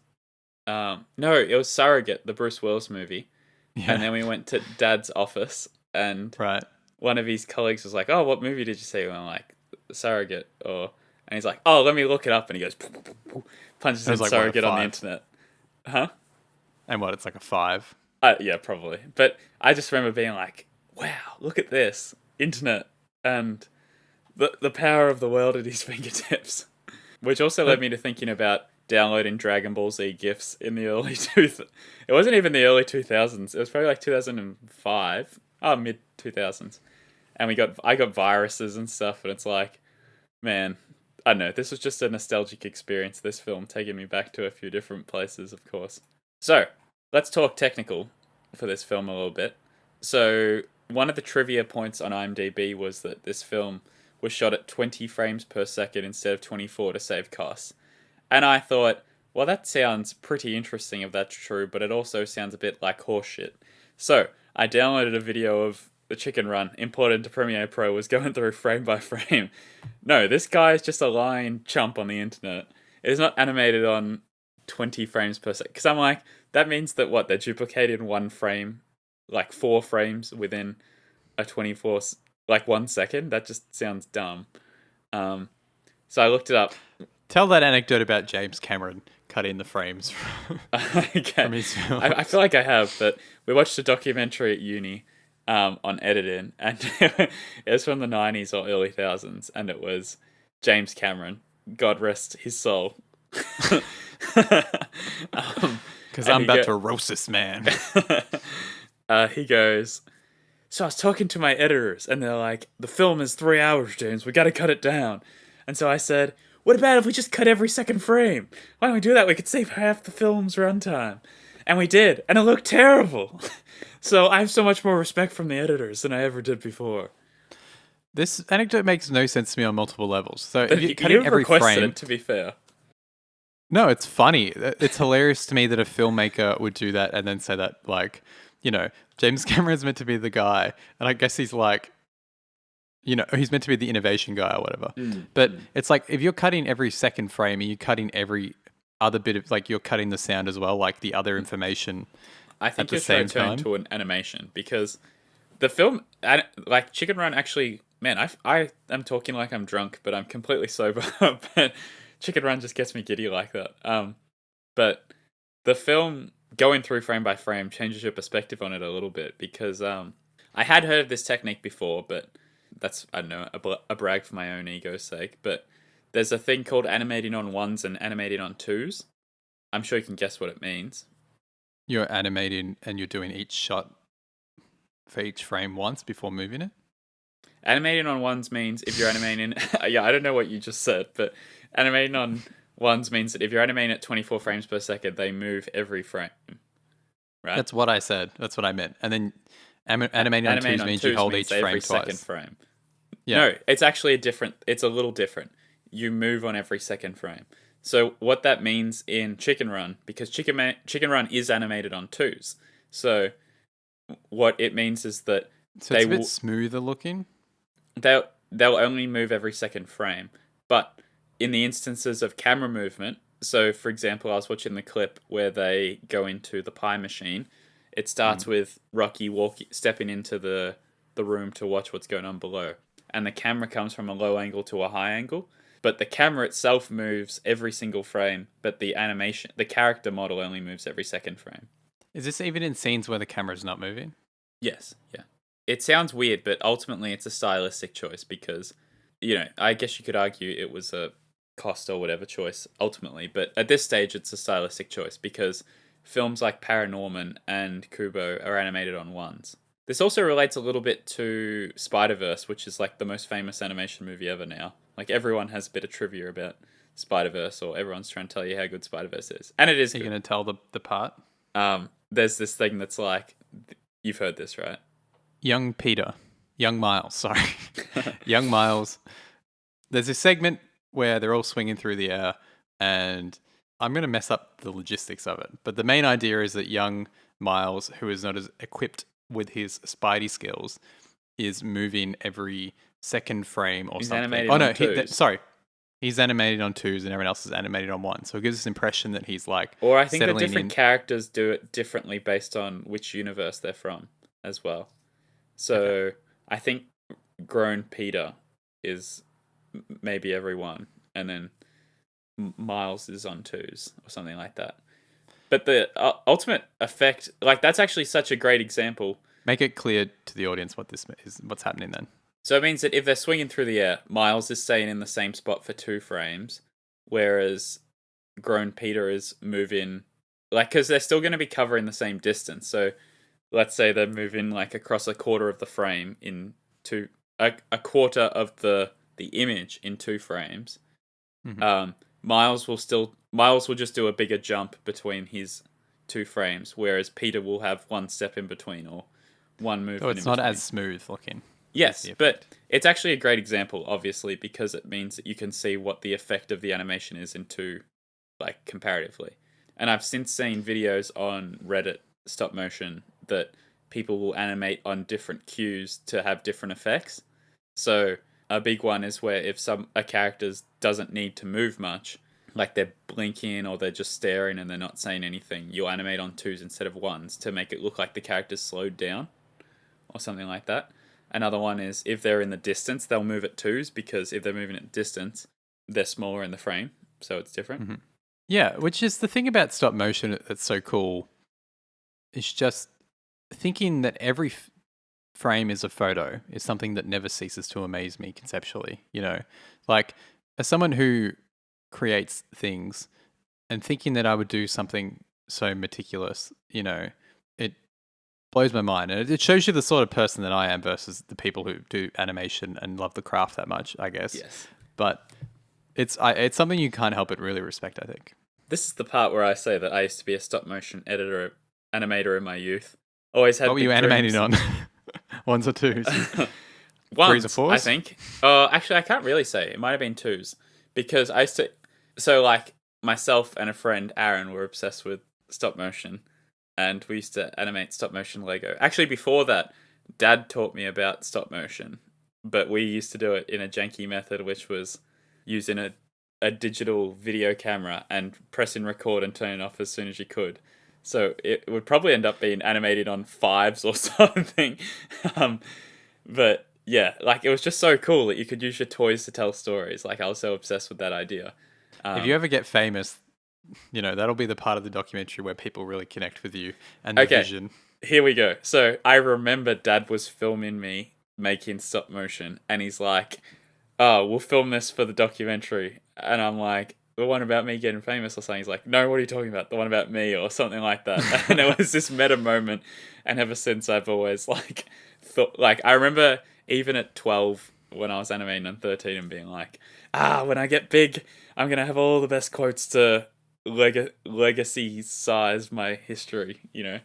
No, it was Surrogate, the Bruce Willis movie.
Yeah.
And then we went to Dad's office, and
Right.
one of his colleagues was like, "Oh, what movie did you see?" And I'm like, "Surrogate." And he's like, "Oh, let me look it up." And he goes, punches
It was
in
like, what, a
Surrogate on the
5?
internet. Huh?
And what, it's like a 5?
Yeah, probably. But I just remember being like, "Wow, look at this internet and the power of the world at his fingertips," which also led me to thinking about downloading Dragon Ball Z GIFs in the early It wasn't even the early 2000s. It was probably like 2005. Mid 2000s. And I got viruses and stuff, and it's like, man, I don't know. This was just a nostalgic experience, this film, taking me back to a few different places, of course. So, let's talk technical for this film a little bit. So, one of the trivia points on IMDb was that this film was shot at 20 frames per second instead of 24 to save costs. And I thought, well, that sounds pretty interesting if that's true, but it also sounds a bit like horseshit. So, I downloaded a video of the chicken run, imported into Premiere Pro, was going through frame by frame. No, this guy is just a lying chump on the internet. It is not animated on 20 frames per second. Because I'm like, that means that they're duplicated in one frame, like 4 frames within a 24, like 1 second? That just sounds dumb. So I looked it up.
Tell that anecdote about James Cameron cutting the frames from his film.
I feel like I have, but we watched a documentary at uni on editing, and it was from the 90s or early 2000s, and it was James Cameron, God rest his soul.
Because I'm about to roast this man.
He goes, "So I was talking to my editors, and they're like, the film is 3 hours, James, we got to cut it down." And so I said, "What about if we just cut every second frame? Why don't we do that? We could save half the film's runtime." And we did, and it looked terrible. So I have so much more respect from the editors than I ever did before.
This anecdote makes no sense to me on multiple levels. So if you're
You
cutting every
requested
frame,
it, to be fair.
no, it's funny. It's hilarious to me that a filmmaker would do that and then say that, like, James Cameron's meant to be the guy, and I guess he's like, he's meant to be the innovation guy or whatever. But it's like, if you're cutting every second frame and you're cutting every other bit of, like, you're cutting the sound as well, like the other information.
I think
at the
you're trying
same
to turn
time.
to an animation because the film, like Chicken Run, actually, man, I am talking like I'm drunk, but I'm completely sober. But Chicken Run just gets me giddy like that. But the film going through frame by frame changes your perspective on it a little bit because I had heard of this technique before, but that's, I don't know, a brag for my own ego's sake. But there's a thing called animating on ones and animating on twos. I'm sure you can guess what it means.
You're animating and you're doing each shot for each frame once before moving it.
Animating on ones means if you're animating... yeah, I don't know what you just said, but animating on ones means that if you're animating at 24 frames per second, they move every frame. Right?
That's what I said. That's what I meant. And then animating on twos means you hold each frame
every
twice.
second frame.
Yeah.
No, it's actually it's a little different. You move on every second frame. So what that means in Chicken Run, because Chicken Run is animated on twos, so what it means is that
So it's a bit smoother looking.
They'll only move every second frame, but in the instances of camera movement, so for example, I was watching the clip where they go into the pie machine. It starts with Rocky stepping into the room to watch what's going on below, and the camera comes from a low angle to a high angle. But the camera itself moves every single frame, but the character model only moves every second frame.
Is this even in scenes where the camera's not moving?
Yes, yeah. It sounds weird, but ultimately it's a stylistic choice because, I guess you could argue it was a cost or whatever choice ultimately, but at this stage it's a stylistic choice because films like Paranorman and Kubo are animated on ones. This also relates a little bit to Spider-Verse, which is like the most famous animation movie ever now. Like everyone has a bit of trivia about Spider-Verse, or everyone's trying to tell you how good Spider-Verse is. And it is
Are
good.
you going to tell the part?
There's this thing that's like, you've heard this, right?
Young Miles, Young Miles. There's a segment where they're all swinging through the air, and I'm going to mess up the logistics of it. But the main idea is that young Miles, who is not as equipped with his Spidey skills, is moving every second frame or
He's
something.
animated
Oh no,
on twos.
he's animated on twos, and everyone else is animated on one. So it gives this impression that he's like,
or I think the
settling
different
in.
characters do it differently based on which universe they're from as well. So I think grown Peter is maybe everyone, and then Miles is on twos or something like that. But the ultimate effect, like that's actually such a great example.
Make it clear to the audience what this is, what's happening then.
So it means that if they're swinging through the air, Miles is staying in the same spot for 2 frames, whereas grown Peter is moving, like, because they're still going to be covering the same distance. So let's say they're moving like across a quarter of the frame into a quarter of the image in 2 frames.
Mm-hmm.
Miles will just do a bigger jump between his 2 frames, whereas Peter will have 1 step in between or 1 movement.
So it's not as smooth looking.
Yes, but it's actually a great example, obviously, because it means that you can see what the effect of the animation is into, like, comparatively. And I've since seen videos on Reddit stop motion that people will animate on different cues to have different effects. So a big one is where if a character doesn't need to move much, like they're blinking or they're just staring and they're not saying anything, you'll animate on 2s instead of 1s to make it look like the character's slowed down or something like that. Another one is if they're in the distance, they'll move at 2s because if they're moving at distance, they're smaller in the frame, so it's different.
Mm-hmm. Yeah, which is the thing about stop motion that's so cool. It's just thinking that every frame is a photo is something that never ceases to amaze me conceptually. Like as someone who creates things and thinking that I would do something so meticulous, it blows my mind. And it shows you the sort of person that I am versus the people who do animation and love the craft that much, I guess.
Yes.
But it's something you can't help but really respect, I think.
This is the part where I say that I used to be a stop motion animator in my youth. Always had
What were
big
you animating
dreams.
on? Ones or twos?
Ones,
or fours?
I think. Actually, I can't really say. It might have been twos because I used to. So, like, myself and a friend, Aaron, were obsessed with stop motion, and we used to animate stop motion Lego. Actually, before that, Dad taught me about stop motion, but we used to do it in a janky method, which was using a digital video camera and pressing record and turn it off as soon as you could. So it would probably end up being animated on fives or something. But yeah, like it was just so cool that you could use your toys to tell stories. Like I was so obsessed with that idea.
If you ever get famous, that'll be the part of the documentary where people really connect with you and the vision.
Here we go. So I remember Dad was filming me making stop motion, and he's like, "Oh, we'll film this for the documentary." And I'm like, "The one about me getting famous or something?" He's like, "No, what are you talking about? The one about me or something like that." And it was this meta moment, and ever since I've always like thought, like I remember even at 12 when I was animating on 13 and being like, when I get big, I'm gonna have all the best quotes to legacy size my history,
You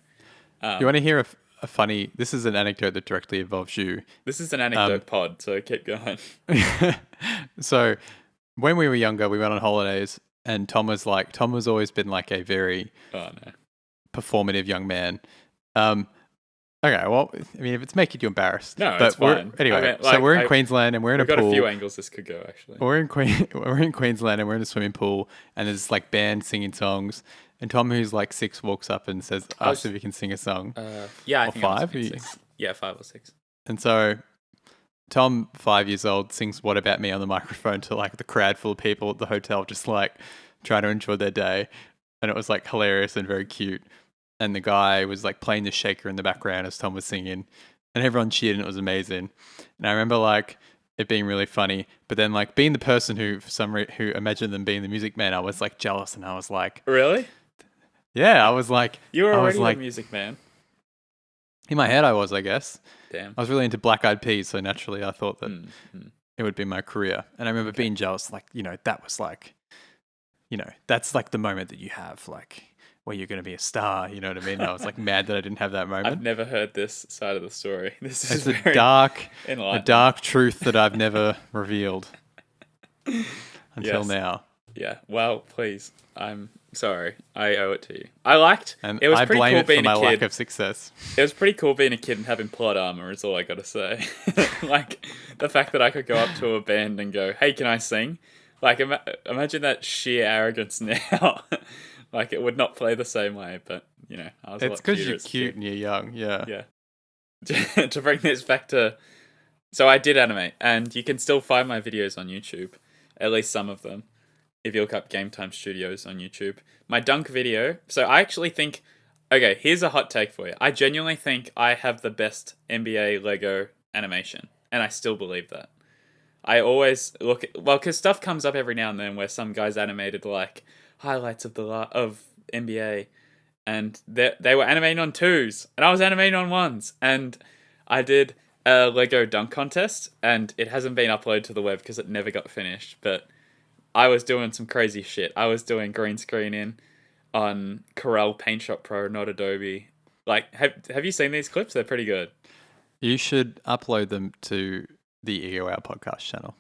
want to hear a funny... This is an anecdote that directly involves you.
This is an anecdote pod, so keep going.
So, when we were younger, we went on holidays, and Tom was always been like a very performative young man. Okay, well, I mean, if it's making you embarrassed,
no,
but
it's fine.
Anyway,
I mean,
so we're in Queensland and we're in a
we've got
pool.
a few angles this could go actually.
We're in Queensland and we're in a swimming pool, and there's like band singing songs. And Tom, who's like 6, walks up and says, "Ask if you can sing a song."
Yeah, I
or
think
5.
I was 6. Yeah, 5 or 6.
And so Tom, 5 years old, sings "What About Me" on the microphone to like the crowd full of people at the hotel, just like trying to enjoy their day. And it was like hilarious and very cute. And the guy was like playing the shaker in the background as Tom was singing, and everyone cheered, and it was amazing. And I remember like it being really funny, but then like being the person who who imagined them being the music man, I was like jealous, and I was like,
Really?
yeah, I was like,
You were
I was
already
like,
a music man.
in my head, I was, I guess.
Damn.
I was really into Black Eyed Peas, so naturally I thought that it would be my career. And I remember being jealous, like, that was like, that's like the moment that you have, like, where you're going to be a star, you know what I mean? I was like mad that I didn't have that moment.
I've never heard this side of the story. This is
It's
very
a dark truth that I've never revealed until now.
Yeah. Well, please. I'm sorry. I owe it to you. I liked.
And
it was
I
pretty
blame
cool
it for
being
my
a kid.
lack of success.
It was pretty cool being a kid and having plot armor. Is all I gotta say. Like the fact that I could go up to a band and go, "Hey, can I sing?" Like imagine that sheer arrogance now. Like it would not play the same way, but I was.
It's because you're cute and you're young. Yeah.
Yeah. To bring this back to, so I did animate, and you can still find my videos on YouTube, at least some of them, if you look up Game Time Studios on YouTube. My dunk video. So I actually think, okay, here's a hot take for you. I genuinely think I have the best NBA Lego animation, and I still believe that. I always look at, because stuff comes up every now and then where some guys animated like highlights of NBA, and they were animating on 2s, and I was animating on 1s, and I did a Lego dunk contest, and it hasn't been uploaded to the web because it never got finished, but I was doing some crazy shit. I was doing green screening on Corel Paint Shop Pro, not Adobe. Like, have you seen these clips? They're pretty good.
You should upload them to the Ego Out podcast channel.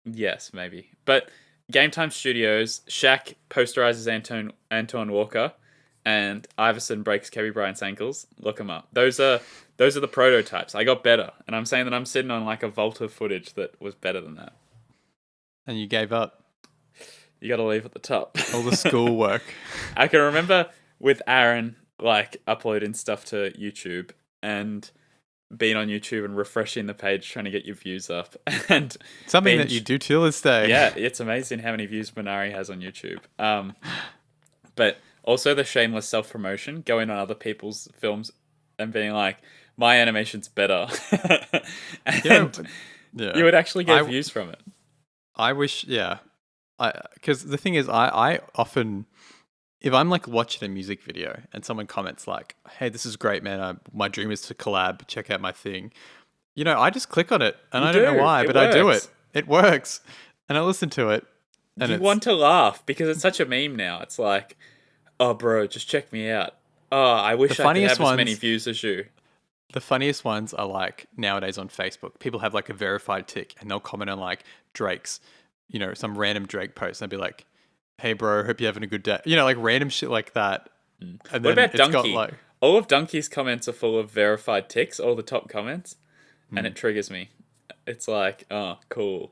Yes, maybe. But Game Time Studios, Shaq posterizes Antoine Walker, and Iverson breaks Kobe Bryant's ankles. Look them up. Those are the prototypes. I got better, and I'm saying that I'm sitting on like a vault of footage that was better than that.
And you gave up
You got to leave at the top.
all the schoolwork.
I can remember with Aaron like uploading stuff to YouTube and being on YouTube and refreshing the page trying to get your views up, and
Something that you do till this day.
Yeah, it's amazing how many views Minari has on YouTube. But also the shameless self-promotion, going on other people's films and being like, my animation's better. And you would actually get views from it.
I wish, because the thing is, I often, if I'm like watching a music video and someone comments like, "Hey, this is great, man. My dream is to collab. Check out my thing." I just click on it, and I don't know why, but I do it. It works, and I listen to it. And
you want to laugh because it's such a meme now. It's like, "Oh, bro, just check me out. Oh, I wish I could
funniest
have as many
ones-
views as you.
The funniest ones are like nowadays on Facebook. People have like a verified tick and they'll comment on like Drake's, some random Drake post and they'll be like, "Hey bro, hope you're having a good day." Like random shit like that. And
What
then
about
it's got
Donkey?
like
All of Donkey's comments are full of verified ticks, all the top comments, and it triggers me. It's like, oh, cool.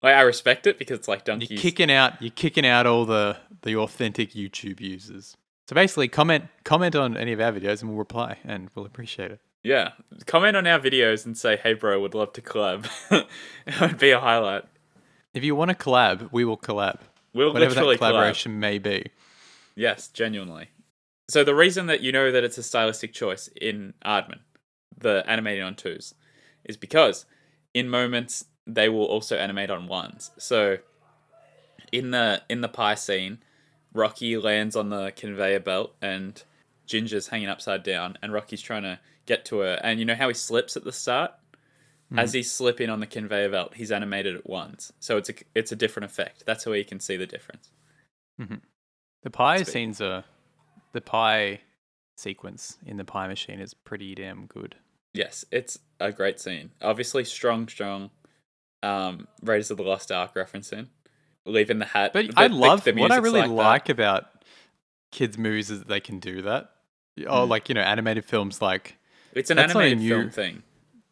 Like I respect it because it's like
you're
Donkey's.
kicking out all the authentic YouTube users. So basically comment on any of our videos and we'll reply and we'll appreciate it.
Yeah, comment on our videos and say, "Hey bro, would love to collab." It would be a highlight.
If you want to collab, we will collab.
We'll
Whatever
literally
that collaboration may be.
Yes, genuinely. So the reason that you know that it's a stylistic choice in Aardman, the animating on 2s, is because in moments they will also animate on 1s. So in the pie scene, Rocky lands on the conveyor belt and Ginger's hanging upside down and Rocky's trying to get to her. And you know how he slips at the start? As he's slipping on the conveyor belt, he's animated at 1s. So it's a different effect. That's where you can see the difference.
Mm-hmm. The pie sequence in the pie machine is pretty damn good.
Yes, it's a great scene. Obviously, strong, Raiders of the Lost Ark referencing, leaving the hat.
But I love
the
what I
music's
really
that.
like about kids' movies is that they can do that. Oh, like animated films, like
It's an
that's not a
animated
new-
film thing,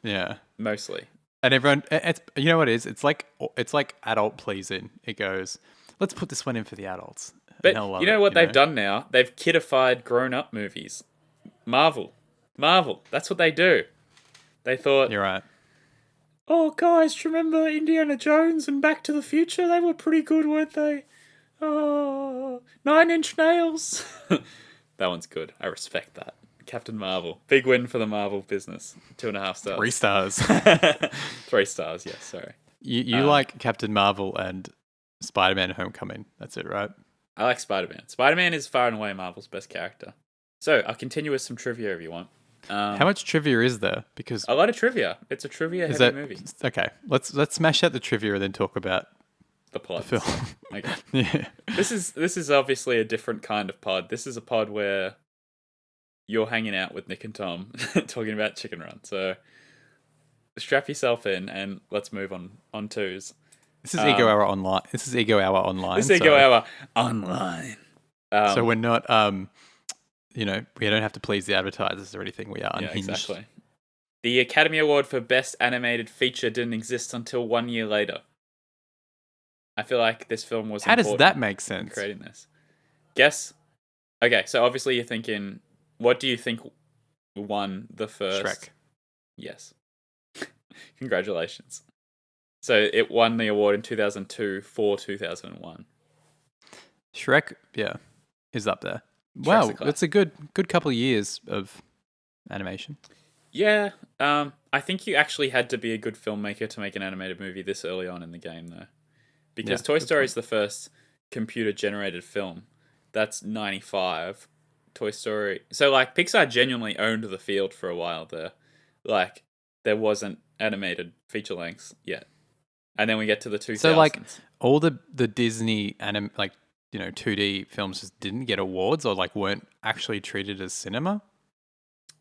yeah.
mostly.
And everyone, it's what it is. It's like adult pleasing. It goes, let's put this one in for the adults. And
But
they'll love
you know
it,
what they've done now? They've kidified grown-up movies. Marvel, that's what they do. They thought,
You're right.
oh guys, do you remember Indiana Jones and Back to the Future? They were pretty good, weren't they? Oh, 9 Inch Nails. That one's good. I respect that. Captain Marvel. Big win for the Marvel business. 2.5 stars.
3 stars.
3 stars, yes, sorry.
You like Captain Marvel and Spider-Man Homecoming. That's it, right?
I like Spider-Man. Spider-Man is far and away Marvel's best character. So, I'll continue with some trivia if you want.
How much trivia is there? Because
A lot of trivia. It's a trivia-heavy movie.
okay? Let's smash out the trivia and then talk about
The plot.
the film.
Okay.
Yeah.
This is obviously a different kind of pod. This is a pod where you're hanging out with Nick and Tom talking about Chicken Run. So strap yourself in and let's move on 2s.
This is Ego Hour Online. This is Ego Hour Online.
This is Ego Hour Online.
So we're not, we don't have to please the advertisers or anything. We are
Yeah,
unhinged.
exactly. The Academy Award for Best Animated Feature didn't exist until 1 year later. I feel like this film was
How does
important
that make
in
sense?
creating this. Guess. Okay, so obviously you're thinking, what do you think won the first?
Shrek.
Yes. Congratulations. So it won the award in 2002 for 2001.
Shrek, yeah, is up there. Wow,
a classic.
it's a good couple of years of animation.
Yeah, I think you actually had to be a good filmmaker to make an animated movie this early on in the game, though. Because
Yeah,
Toy
good
Story is the first computer-generated film. That's 95. Toy Story... So, like, Pixar genuinely owned the field for a while there. Like, there wasn't animated feature lengths yet. And then we get to the 2000s.
So, like, all the Disney 2D films just didn't get awards or like weren't actually treated as cinema.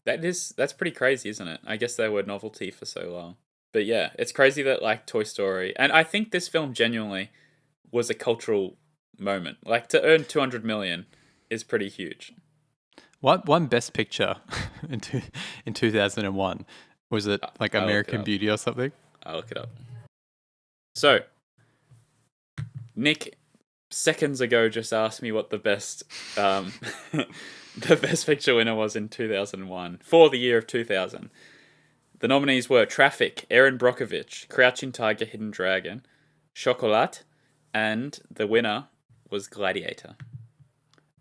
That's pretty crazy, isn't it? I guess they were novelty for so long. But yeah, it's crazy that like Toy Story, and I think this film genuinely was a cultural moment. Like to earn 200 million is pretty huge.
What won Best Picture in 2001? Was it like
I'll look it
American
up.
Beauty or something?
I'll look it up. So, Nick seconds ago just asked me what the best the best picture winner was in 2001 for the year of 2000. The nominees were Traffic, Erin Brockovich, Crouching Tiger, Hidden Dragon, Chocolat, and the winner was Gladiator.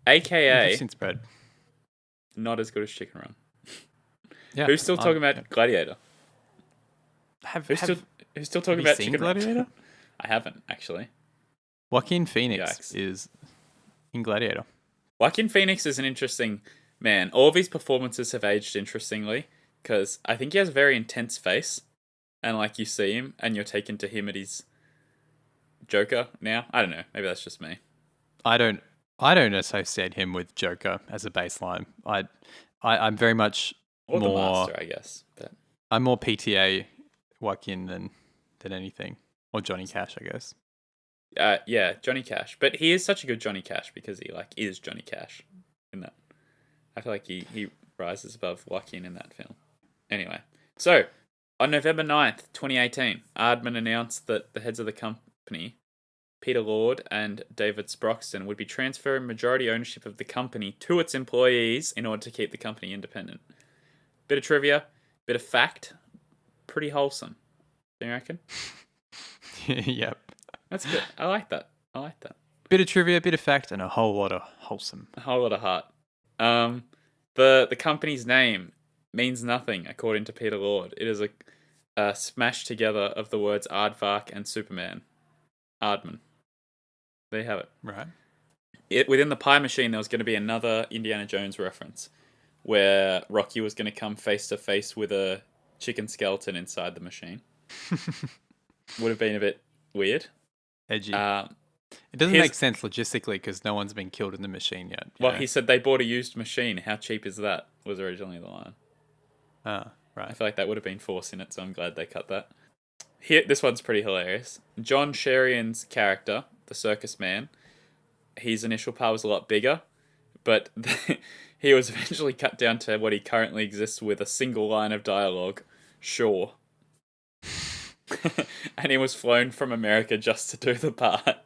AKA
Interesting spread.
not as good as Chicken Run.
Yeah.
Who's still talking about Gladiator? Who's
have
still talking
you
about
seen
Chicken
Gladiator?
Run? I haven't, actually.
Joaquin Phoenix
Yikes.
is in Gladiator.
Joaquin Phoenix is an interesting man. All of his performances have aged interestingly because I think he has a very intense face, and like you see him and you're taken to him at his Joker now. I don't know. Maybe that's just me.
I don't I don't associate him with Joker as a baseline. I'm very much
Or the
more.
Master, I guess. But
I'm more PTA Joaquin than anything, or Johnny Cash, I guess.
yeah, Johnny Cash. But he is such a good Johnny Cash because he like is Johnny Cash in that. I feel like he rises above Joaquin in that film. Anyway, so on November 9th, 2018, Aardman announced that the heads of the company, Peter Lord and David Sproxton, would be transferring majority ownership of the company to its employees in order to keep the company independent. Bit of trivia, bit of fact, pretty wholesome. Do you reckon?
Yep.
That's good. I like that.
Bit of trivia, bit of fact, and a whole lot of wholesome.
A whole lot of heart. The company's name means nothing, according to Peter Lord. It is a smash together of the words Aardvark and Superman. Aardman. There you have it.
Right.
Within the pie machine, there was going to be another Indiana Jones reference where Rocky was going to come face to face with a chicken skeleton inside the machine. Would have been a bit weird.
Edgy. It doesn't make sense logistically because no one's been killed in the machine yet.
Well, he said they bought a used machine. How cheap is that? Was originally the line.
Right.
I feel like that would have been force in it, so I'm glad they cut that. Here, this one's pretty hilarious. John Sherian's character, the circus man, his initial part was a lot bigger, but he was eventually cut down to what he currently exists with, a single line of dialogue, sure. And he was flown from America just to do the part.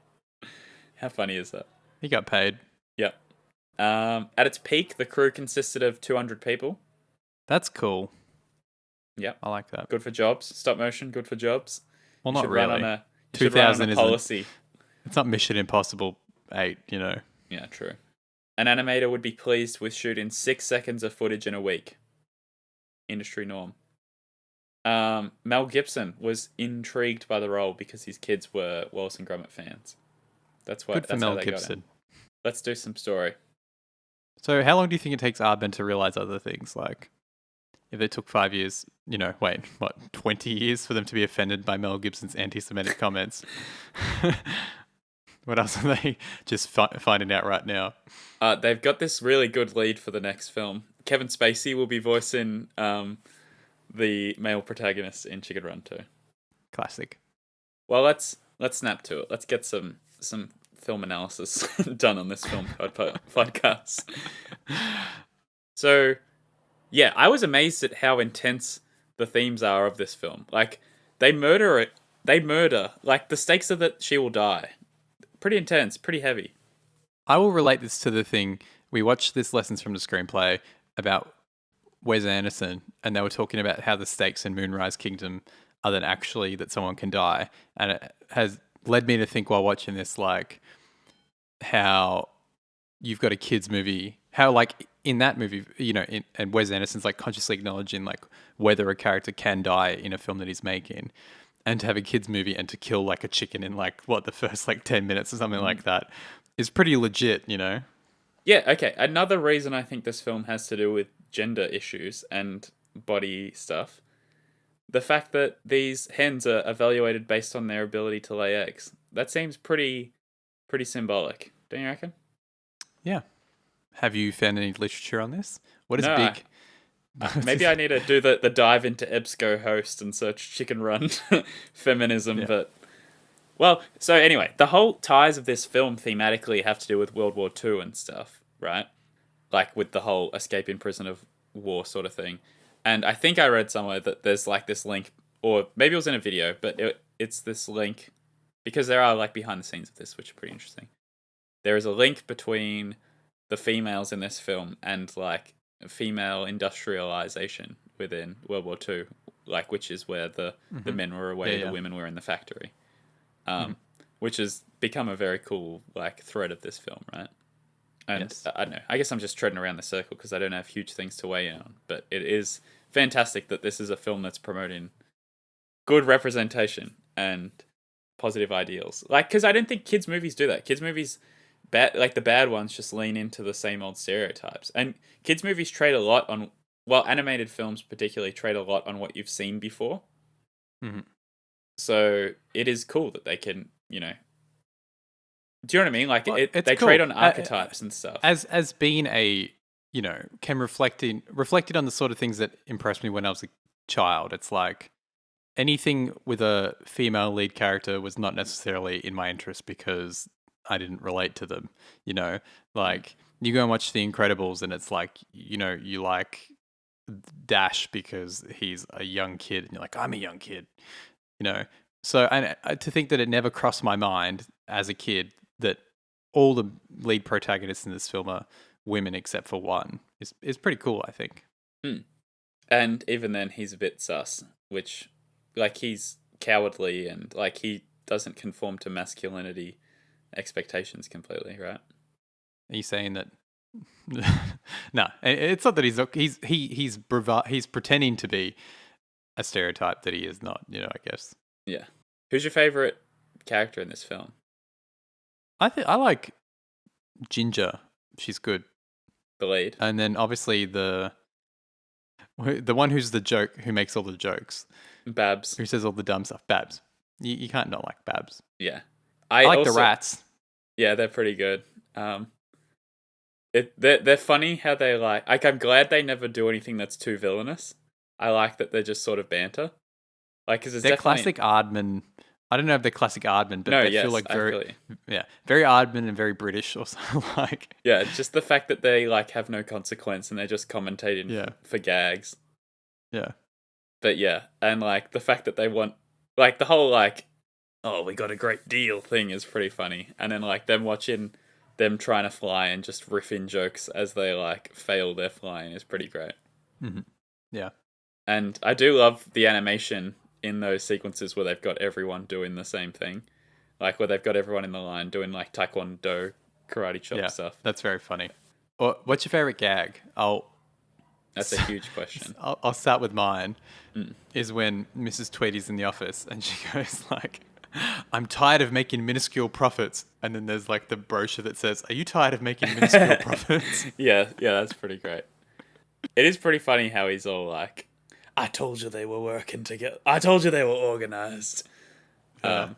How funny is that?
He got paid.
Yep. At its peak, the crew consisted of 200 people.
That's cool.
Yep.
I like that.
Good for jobs. Stop motion, good for jobs.
Well,
You
not
should run
really.
on a
2000 isn't.
policy.
It's not Mission Impossible 8, you know.
Yeah, true. An animator would be pleased with shooting 6 seconds of footage in a week. Industry norm. Mel Gibson was intrigued by the role because his kids were Wallace and Gromit fans. That's why.
Good for
that's how
Mel
they got
Gibson.
him. Let's do some story.
So how long do you think it takes Aardman to realize other things? Like, if it took 5 years, 20 years for them to be offended by Mel Gibson's anti-Semitic comments? What else are they just finding out right now?
They've got this really good lead for the next film. Kevin Spacey will be voicing the male protagonist in Chicken Run 2.
Classic.
Well, let's snap to it. Let's get some film analysis done on this film podcast. So, yeah, I was amazed at how intense the themes are of this film. Like, they murder it. They murder. Like, the stakes are that she will die. Pretty intense, pretty heavy.
I will relate this to the thing. We watched this Lessons from the Screenplay about Wes Anderson, and they were talking about how the stakes in Moonrise Kingdom are that actually that someone can die. And it has led me to think while watching this, like, how you've got a kid's movie, how, like, in that movie, and Wes Anderson's, like, consciously acknowledging, like, whether a character can die in a film that he's making. And to have a kid's movie and to kill, like, a chicken in, like, the first, 10 minutes or something like that is pretty legit,
Yeah, okay. Another reason I think this film has to do with gender issues and body stuff. The fact that these hens are evaluated based on their ability to lay eggs. That seems pretty symbolic. Don't you reckon?
Yeah. Have you found any literature on this? What is
No,
big?
Maybe I need to do the dive into EBSCO-Host and search Chicken Run feminism,
Yeah.
but... Well, so anyway, the whole ties of this film thematically have to do with World War II and stuff, right? Like with the whole escaping prison of war sort of thing. And I think I read somewhere that there's like this link, or maybe it was in a video, but it's this link, because there are like behind the scenes of this, which are pretty interesting. There is a link between the females in this film and like female industrialization within World War II, like which is where the men were away, the women were in the factory. Which has become a very cool like thread of this film, right? And
Yes.
I don't know. I guess I'm just treading around the circle because I don't have huge things to weigh in on. But it is fantastic that this is a film that's promoting good representation and positive ideals. Like, because I don't think kids' movies do that. Kids' movies, the bad ones, just lean into the same old stereotypes. And kids' movies trade a lot on, animated films particularly trade a lot on what you've seen before.
Mm-hmm.
So it is cool that they can, Do you know what I mean? Like,
Well,
they
it's
trade
cool.
on archetypes and stuff.
As being a, can reflecting on the sort of things that impressed me when I was a child. It's like anything with a female lead character was not necessarily in my interest because I didn't relate to them. Like you go and watch The Incredibles and it's like, you like Dash because he's a young kid and you're like, I'm a young kid, So and to think that it never crossed my mind as a kid that all the lead protagonists in this film are women except for one is pretty cool, I think.
And even then, he's a bit sus, which, like, he's cowardly and, like, he doesn't conform to masculinity expectations completely, right?
Are you saying that? No, it's not that he's pretending to be a stereotype that he is not. I guess.
Yeah. Who's your favorite character in this film?
I like Ginger. She's good.
The lead.
And then obviously the one who's the joke, who makes all the jokes.
Babs.
Who says all the dumb stuff. Babs. You can't not like Babs.
Yeah.
I like the rats.
Yeah, they're pretty good. They're funny how they like I'm glad they never do anything that's too villainous. I like that they're just sort of banter. Like, because
they're classic Aardman. I don't know if they're classic Aardman, but they feel like very Aardman and very British or something like.
Yeah, just the fact that they like have no consequence and they're just commentating for gags.
Yeah.
But yeah, and like the fact that they want like the whole like, oh, we got a great deal thing is pretty funny. And then like them watching them trying to fly and just riffing jokes as they like fail their flying is pretty great.
Mm-hmm. Yeah.
And I do love the animation in those sequences where they've got everyone doing the same thing. Like where they've got everyone in the line doing like taekwondo, karate chop stuff.
That's very funny. What's your favorite gag?
That's a huge question.
I'll start with mine. Is when Mrs. Tweedy's in the office and she goes like, I'm tired of making minuscule profits. And then there's like the brochure that says, are you tired of making minuscule profits?
Yeah, that's pretty great. It is pretty funny how he's all like, I told you they were working together. I told you they were organized. Yeah,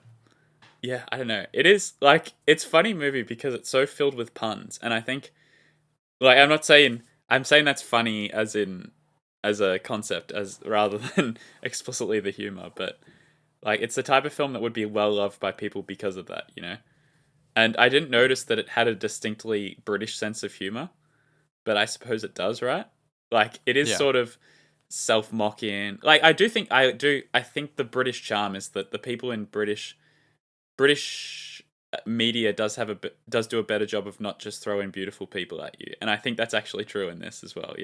I don't know. It is like, it's a funny movie because it's so filled with puns. And I think, like, I'm saying that's funny as a concept, as rather than explicitly the humor. But like, it's the type of film that would be well loved by people because of that, And I didn't notice that it had a distinctly British sense of humor, but I suppose it does, right? Like, it is sort of self-mocking. Like, I think the British charm is that the people in British media does do a better job of not just throwing beautiful people at you. And I think that's actually true in this as well,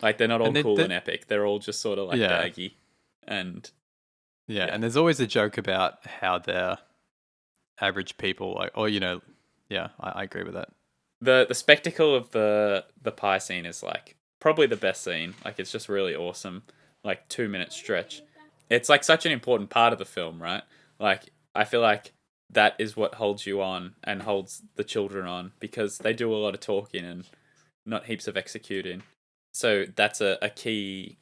Like, they're not all cool and epic. They're all just sort of like daggy. And
and there's always a joke about how they're average people, like, or I agree with that.
The spectacle of the pie scene is like probably the best scene. Like, it's just really awesome. Like, 2-minute stretch. It's like such an important part of the film, right? Like, I feel like that is what holds you on and holds the children on, because they do a lot of talking and not heaps of executing. So that's a key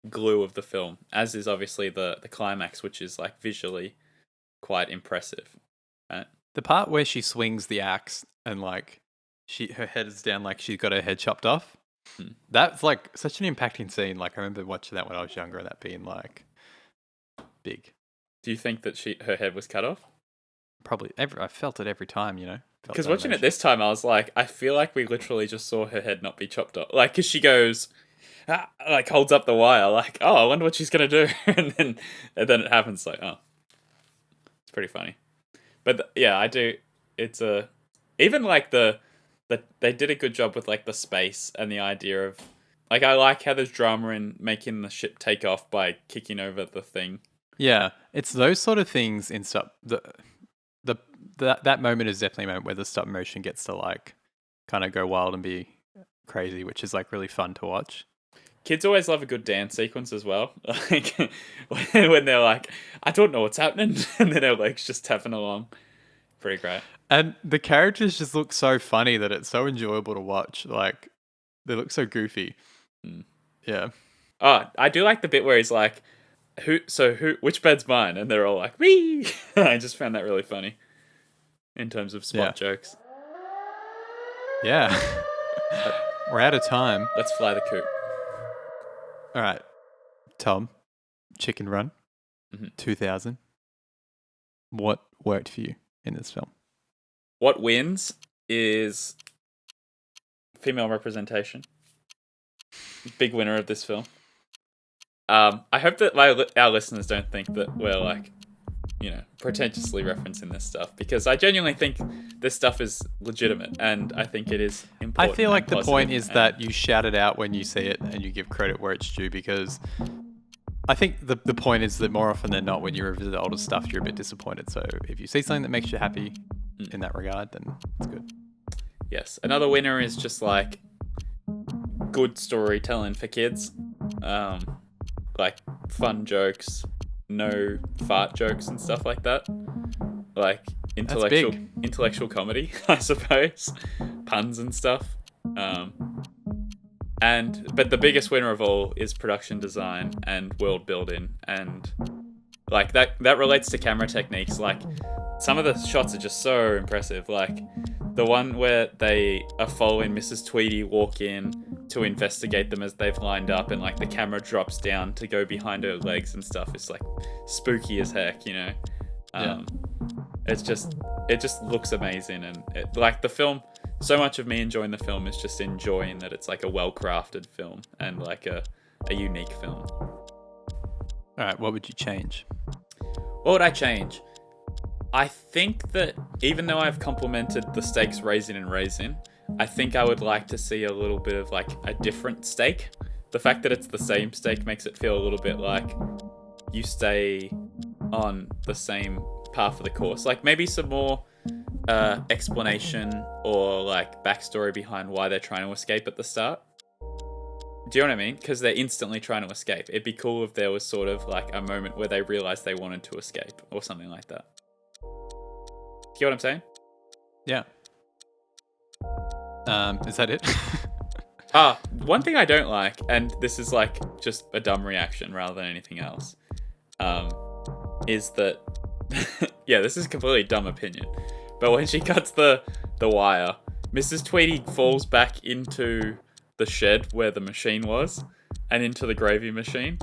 glue of the film, as is obviously the climax, which is like visually quite impressive. Right?
The part where she swings the axe and like her head is down, like she's got her head chopped off. That's like such an impacting scene. Like, I remember watching that when I was younger and that being like big.
Do you think that her head was cut off?
Probably. I felt it every time,
Because watching it this time, I was like, I feel like we literally just saw her head not be chopped off. Like, because she goes, like, holds up the wire, like, oh, I wonder what she's gonna do, and then it happens. Like, oh, it's pretty funny. But I do. It's even like they did a good job with like the space and the idea of, like, I like how there's drama in making the ship take off by kicking over the thing.
Yeah, it's those sort of things in stop. That moment is definitely a moment where the stop motion gets to like kind of go wild and be crazy, which is like really fun to watch.
Kids always love a good dance sequence as well. Like when they're like, I don't know what's happening, and then their legs just tapping along. Pretty great. And
the characters just look so funny that it's so enjoyable to watch. Like, they look so goofy. Yeah.
Oh, I do like the bit where he's like, which bed's mine? And they're all like, wee! I just found that really funny. in terms of spot jokes.
Yeah. We're out of time.
Let's fly the coop.
All right. Tom, Chicken Run, 2000. What worked for you in this film?
What wins is female representation. Big winner of this film. I hope that our listeners don't think that we're like, pretentiously referencing this stuff, because I genuinely think this stuff is legitimate, and I think it is important.
I feel like the point is that you shout it out when you see it and you give credit where it's due, because I think the point is that more often than not, when you revisit older stuff, you're a bit disappointed. So if you see something that makes you happy in that regard, then it's good.
Yes. Another winner is just like good storytelling for kids. Like fun jokes, no fart jokes and stuff like that. Like intellectual comedy, I suppose. Puns and stuff. But the biggest winner of all is production design and world building, and like that relates to camera techniques. Like some of the shots are just so impressive. Like the one where they are following Mrs. Tweedy walk in to investigate them as they've lined up, and like the camera drops down to go behind her legs and stuff. It's like spooky as heck, It just looks amazing, and like the film. So much of me enjoying the film is just enjoying that it's like a well-crafted film and like a unique film.
All right, what would you change?
What would I change? I think that even though I've complimented the stakes raising, I think I would like to see a little bit of like a different stake. The fact that it's the same stake makes it feel a little bit like you stay on the same path of the course. Like maybe some more explanation or like backstory behind why they're trying to escape at the start. Do you know what I mean? Because they're instantly trying to escape. It'd be cool if there was sort of like a moment where they realized they wanted to escape or something like that. You know what I'm saying?
Yeah. Is that it?
One thing I don't like, and this is like just a dumb reaction rather than anything else, is that yeah, this is a completely dumb opinion, but when she cuts the wire, Mrs. Tweedy falls back into the shed where the machine was and into the gravy machine,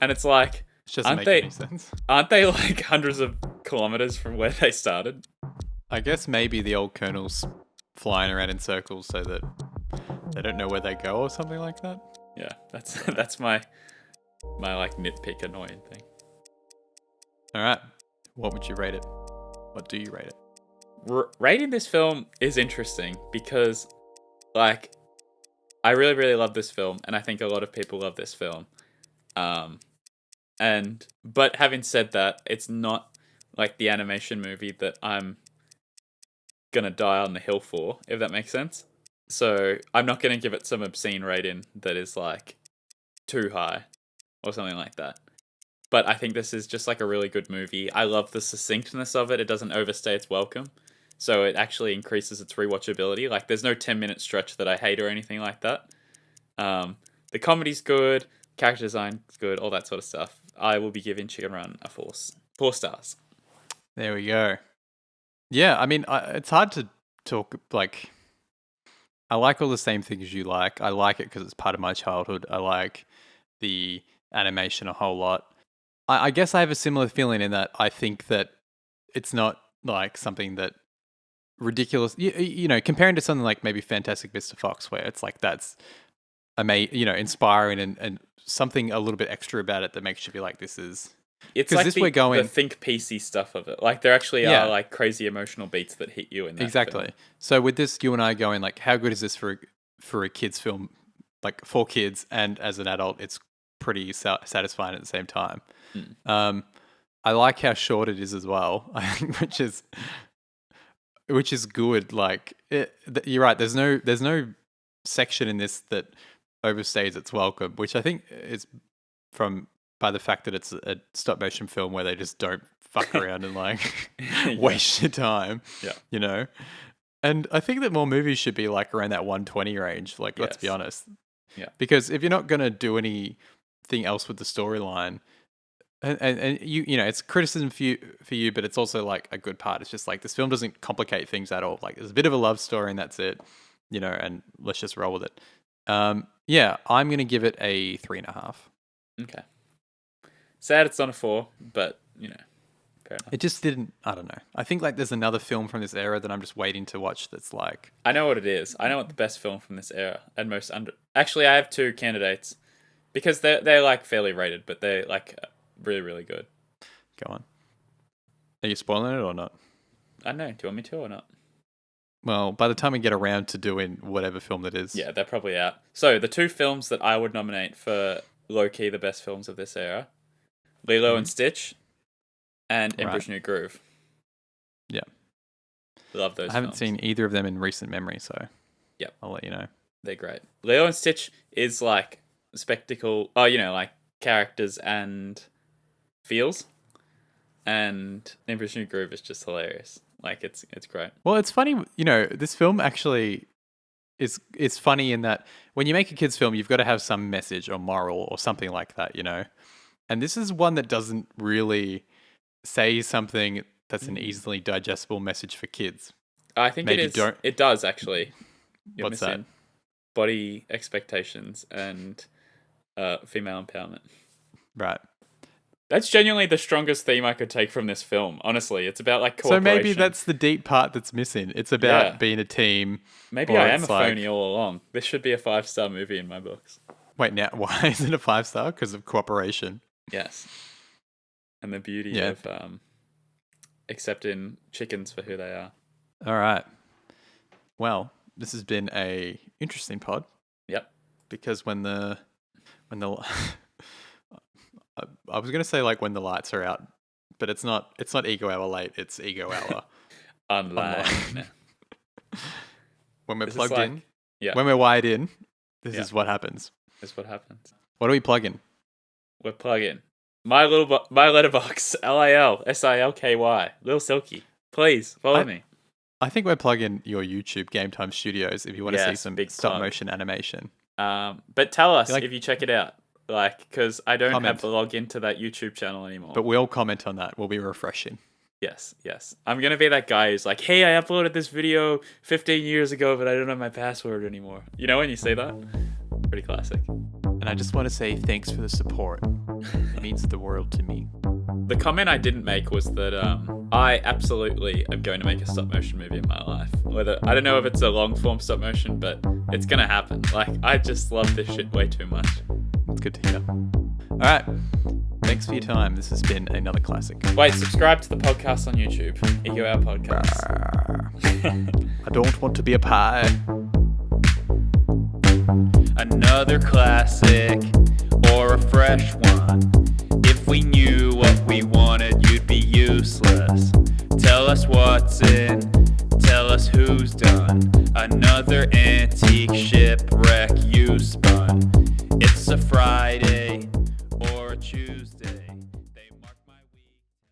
and it's like,
it doesn't make any sense.
Aren't they like hundreds of kilometers from where they started?
I guess maybe the old colonel's flying around in circles so that they don't know where they go or something like that.
Yeah, that's my like nitpick annoying thing.
All right, what would you rate it? What do you rate it?
Rating this film is interesting because like I really, really love this film, and I think a lot of people love this film. But having said that, it's not like the animation movie that I'm gonna die on the hill for, if that makes sense. So I'm not gonna give it some obscene rating that is like too high or something like that. But I think this is just like a really good movie. I love the succinctness of it. It doesn't overstay its welcome. So it actually increases its rewatchability. Like there's no 10-minute stretch that I hate or anything like that. The comedy's good, character design's good, all that sort of stuff. I will be giving Chicken Run a 4 stars.
There we go. Yeah, I mean, it's hard to talk, like, I like all the same things you like. I like it because it's part of my childhood. I like the animation a whole lot. I guess I have a similar feeling in that I think that it's not like something that ridiculous, you know, comparing to something like maybe Fantastic Mr. Fox, where it's like that's inspiring and something a little bit extra about it that makes you be like, this is.
It's like the think piecey stuff of it. Like there actually are like crazy emotional beats that hit you in that
exactly.
film.
So with this, you and I going like, how good is this for a kids film, like for kids, and as an adult, it's pretty satisfying at the same time. I like how short it is as well, which is good. Like you're right. There's no section in this that overstays its welcome, which I think is by the fact that it's a stop motion film where they just don't fuck around and like waste your time.
Yeah,
you know. And I think that more movies should be like around that 120 range. Like, let's be honest.
Yeah.
Because if you're not gonna do anything else with the storyline, and you know, it's criticism for you, but it's also like a good part. It's just like this film doesn't complicate things at all. Like there's a bit of a love story and that's it, you know, and let's just roll with it. Yeah, I'm gonna give it a 3.5.
Okay. Sad it's not a 4, but you know, fair enough.
It just didn't. I don't know. I think like there's another film from this era that I'm just waiting to watch. That's like
I know what it is. I know what the best film from this era and most under. Actually, I have 2 candidates because they're like fairly rated, but they're like really really good.
Go on. Are you spoiling it or not?
I don't know. Do you want me to or not?
Well, by the time we get around to doing whatever film that is,
Yeah, they're probably out. So the 2 films that I would nominate for low-key the best films of this era, Lilo and Stitch and Emperor's New Groove.
Yeah.
Love those
I haven't
films.
seen either of them in recent memory, so
Yep.
I'll let you know.
They're great. Lilo and Stitch is like spectacle, you know, like characters and feels. And Emperor's New Groove is just hilarious. Like it's great.
Well, it's funny, you know, this film actually is funny in that when you make a kids film, you've got to have some message or moral or something like that, you know. And this is one that doesn't really say something that's an easily digestible message for kids.
I think
Maybe
it is.
don't-
It does actually. You're
What's that?
missing body expectations and female empowerment.
Right.
That's genuinely the strongest theme I could take from this film. Honestly, it's about like
So
cooperation.
maybe that's the deep part that's missing. It's about
Yeah.
being a team.
Maybe
or
I am a
it's like-
phony all along. This should be a 5-star movie in my books.
Wait, now why is it a 5-star? Because of cooperation.
Yes. And the beauty
Yeah.
of accepting chickens for who they are.
All right. Well, this has been a interesting pod
Yep.
because when the I was gonna say like when the lights are out, but it's not ego hour late. It's ego hour.
Online.
When we're
This is
plugged
like-
in,
Yeah.
when we're wired in, this
Yeah.
is what happens.
That's what happens.
What do we plug in?
We're plugging. My letterbox. LILSILKY. Lil Silky. Please follow me.
I think we're plugging your YouTube Game Time Studios if you want to see
Yes,
some
big
stop
plug.
motion animation.
But tell us
Like-
if you check it out. Like, because I don't
Comment.
have to log into that YouTube channel anymore.
But we'll comment on that. We'll be refreshing.
Yes. I'm going to be that guy who's like, hey, I uploaded this video 15 years ago, but I don't have my password anymore. You know when you say that? Pretty classic.
And I just want to say thanks for the support. It means the world to me.
The comment I didn't make was that I absolutely am going to make a stop motion movie in my life. I don't know if it's a long form stop motion, but it's going to happen. Like, I just love this shit way too much.
It's good to hear. All right. Thanks for your time. This has been another classic.
Wait, subscribe to the podcast on YouTube. Ego Out Podcast.
I don't want to be a pie.
Another classic or a fresh one. If we knew what we wanted, you'd be useless. Tell us what's in, tell us who's done. Another antique shipwreck you spun. It's a Friday.